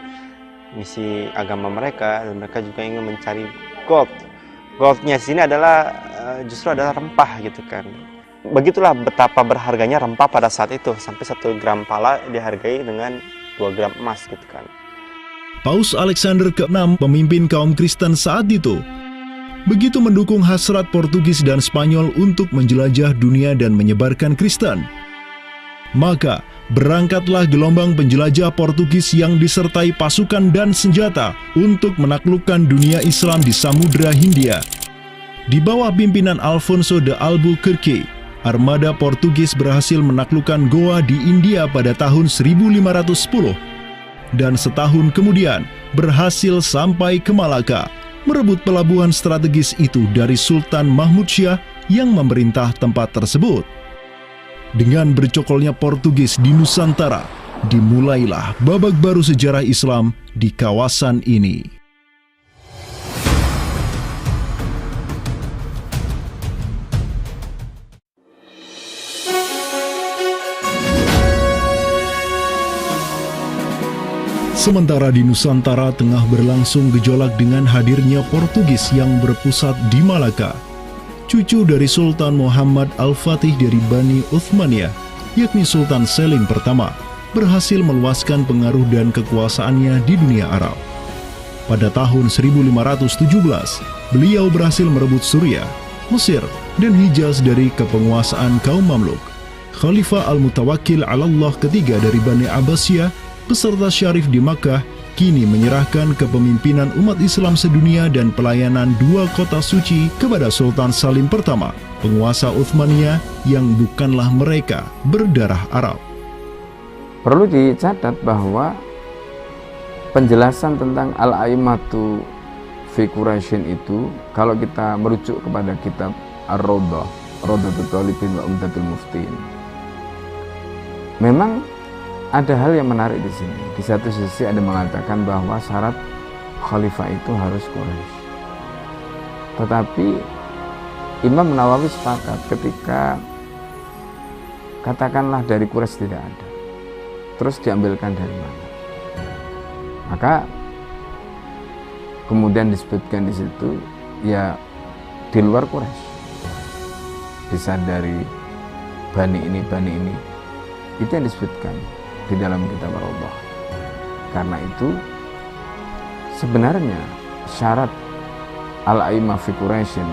misi agama mereka, dan mereka juga ingin mencari gold. Goldnya sini adalah justru adalah rempah gitu kan. Begitulah betapa berharganya rempah pada saat itu, sampai 1 gram pala dihargai dengan 2 gram emas gitu kan. Paus Alexander ke-6, pemimpin kaum Kristen saat itu, begitu mendukung hasrat Portugis dan Spanyol untuk menjelajah dunia dan menyebarkan Kristen. Maka, berangkatlah gelombang penjelajah Portugis yang disertai pasukan dan senjata untuk menaklukkan dunia Islam di Samudra Hindia. Di bawah pimpinan Alfonso de Albuquerque, armada Portugis berhasil menaklukkan Goa di India pada tahun 1510, dan setahun kemudian berhasil sampai ke Malaka, merebut pelabuhan strategis itu dari Sultan Mahmud Syah yang memerintah tempat tersebut. Dengan bercokolnya Portugis di Nusantara, dimulailah babak baru sejarah Islam di kawasan ini. Sementara di Nusantara tengah berlangsung gejolak dengan hadirnya Portugis yang berpusat di Malaka, cucu dari Sultan Muhammad Al-Fatih dari Bani Uthmaniyah, yakni Sultan Selim pertama, berhasil meluaskan pengaruh dan kekuasaannya di dunia Arab. Pada tahun 1517, beliau berhasil merebut Suriah, Mesir, dan Hijaz dari kepenguasaan kaum Mamluk. Khalifah Al-Mutawakkil 'ala Allah ketiga dari Bani Abbasiyah beserta Syarif di Makkah kini menyerahkan kepemimpinan umat Islam sedunia dan pelayanan dua kota suci kepada Sultan Salim pertama, penguasa Uthmaniyah yang bukanlah mereka berdarah Arab. Perlu dicatat bahwa penjelasan tentang Al-A'immatu fi Quraisyin itu, kalau kita merujuk kepada kitab Ar-Rawdah, Rawdatul Talibin wa Umdatul Muftin, memang ada hal yang menarik di sini. Di satu sisi ada mengatakan bahwa syarat khalifah itu harus Quraisy. Tetapi Imam Nawawi sepakat ketika katakanlah dari Quraisy tidak ada, terus diambilkan dari mana? Maka kemudian disebutkan di situ ya di luar Quraisy. Bisa dari bani ini, itu yang disebutkan di dalam kitab Ar-Rawdah. Karena itu sebenarnya syarat Al-A'immah fi Quraisyin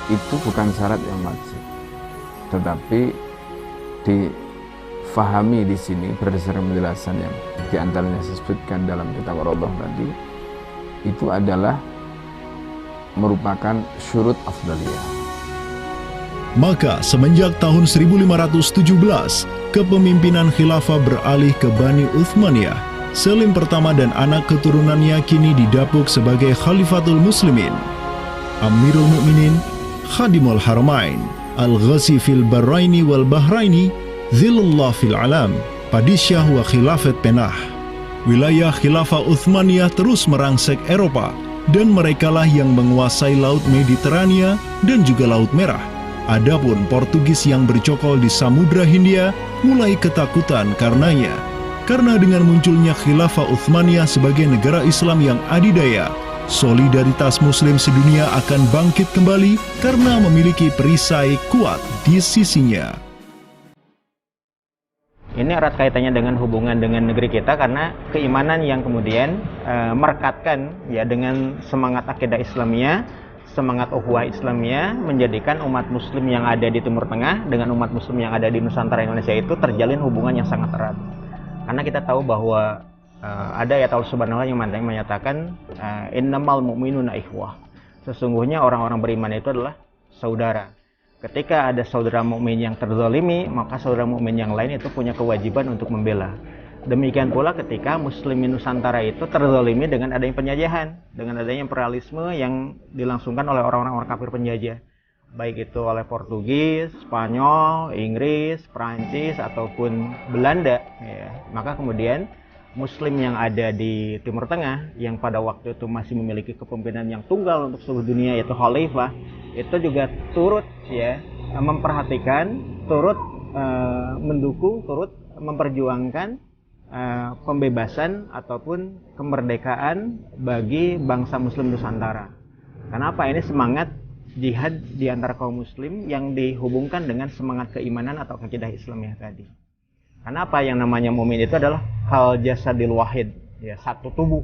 itu bukan syarat yang wajib, tetapi difahami di sini berdasarkan penjelasan yang diantaranya disebutkan dalam kitab Ar-Rawdah tadi, itu adalah merupakan syurut afdaliyah. Maka semenjak tahun 1517, kepemimpinan khilafah beralih ke Bani Uthmaniyah. Selim pertama dan anak keturunannya kini didapuk sebagai Khalifatul Muslimin. Amirul Mukminin, Khadimul Haramain, Al-Ghazi fil Barraini wal Bahraini, Zilullah fil Alam, Padisyah wa Khilafat Penah. Wilayah khilafah Uthmaniyah terus merangsek Eropa, dan merekalah yang menguasai Laut Mediterania dan juga Laut Merah. Adapun Portugis yang bercokol di Samudra Hindia mulai ketakutan karenanya. Karena dengan munculnya khilafah Uthmaniyah sebagai negara Islam yang adidaya, solidaritas Muslim sedunia akan bangkit kembali karena memiliki perisai kuat di sisinya. Ini erat kaitannya dengan hubungan dengan negeri kita, karena keimanan yang kemudian merekatkan ya dengan semangat akidah Islamiyah, semangat ukhuwah Islamiyah, menjadikan umat muslim yang ada di Timur Tengah dengan umat muslim yang ada di Nusantara Indonesia itu terjalin hubungan yang sangat erat. Karena kita tahu bahwa ada ayat Allah Subhanahu wa Ta'ala yang menyatakan innamal mu'minuna ikhwah. Sesungguhnya orang-orang beriman itu adalah saudara. Ketika ada saudara mukmin yang terzalimi, maka saudara mukmin yang lain itu punya kewajiban untuk membela. Demikian pula ketika muslimin Nusantara itu terzalimi dengan adanya penjajahan, dengan adanya imperialisme yang dilangsungkan oleh orang-orang kafir penjajah, baik itu oleh Portugis, Spanyol, Inggris, Prancis ataupun Belanda ya. Maka kemudian muslim yang ada di Timur Tengah yang pada waktu itu masih memiliki kepemimpinan yang tunggal untuk seluruh dunia, yaitu khalifah, itu juga turut ya memperhatikan, turut mendukung, turut memperjuangkan pembebasan ataupun kemerdekaan bagi bangsa muslim Nusantara. Kenapa? Ini semangat jihad di antara kaum muslim yang dihubungkan dengan semangat keimanan atau akidah Islamiyah tadi. Karena apa? Yang namanya mukmin itu adalah hal jasadil wahid, ya, satu tubuh.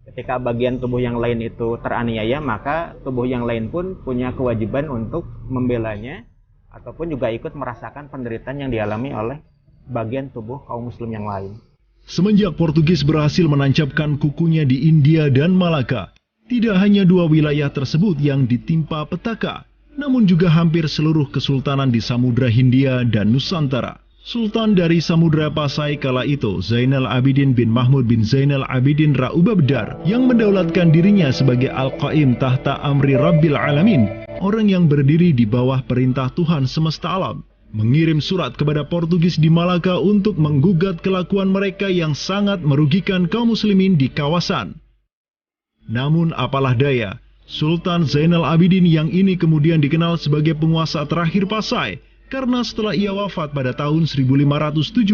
Ketika bagian tubuh yang lain itu teraniaya, maka tubuh yang lain pun punya kewajiban untuk membelanya ataupun juga ikut merasakan penderitaan yang dialami oleh bagian tubuh kaum muslim yang lain. Semenjak Portugis berhasil menancapkan kukunya di India dan Malaka, tidak hanya dua wilayah tersebut yang ditimpa petaka, namun juga hampir seluruh kesultanan di Samudra Hindia dan Nusantara. Sultan dari Samudra Pasai kala itu, Zainal Abidin bin Mahmud bin Zainal Abidin Ra'ubabdar, yang mendaulatkan dirinya sebagai Al-Qaim tahta Amri Rabbil Alamin, orang yang berdiri di bawah perintah Tuhan semesta alam, mengirim surat kepada Portugis di Malaka untuk menggugat kelakuan mereka yang sangat merugikan kaum muslimin di kawasan. Namun apalah daya, Sultan Zainal Abidin yang ini kemudian dikenal sebagai penguasa terakhir Pasai, karena setelah ia wafat pada tahun 1517,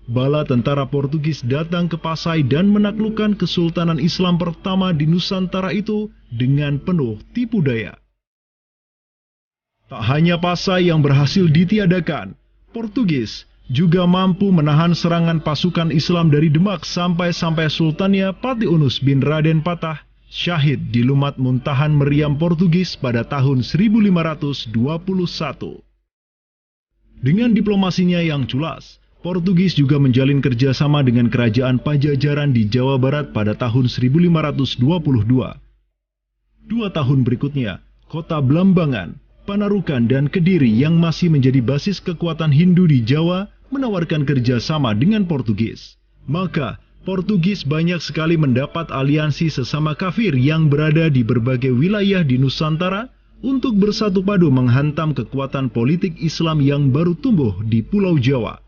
bala tentara Portugis datang ke Pasai dan menaklukkan kesultanan Islam pertama di Nusantara itu dengan penuh tipu daya. Tak hanya Pasai yang berhasil ditiadakan, Portugis juga mampu menahan serangan pasukan Islam dari Demak sampai sultannya Patih Unus bin Raden Patah syahid di Lumat Muntahan Meriam Portugis pada tahun 1521. Dengan diplomasinya yang culas, Portugis juga menjalin kerjasama dengan kerajaan Pajajaran di Jawa Barat pada tahun 1522. 2 tahun berikutnya, kota Blambangan, Panarukan, dan Kediri yang masih menjadi basis kekuatan Hindu di Jawa menawarkan kerjasama dengan Portugis. Maka, Portugis banyak sekali mendapat aliansi sesama kafir yang berada di berbagai wilayah di Nusantara untuk bersatu padu menghantam kekuatan politik Islam yang baru tumbuh di Pulau Jawa.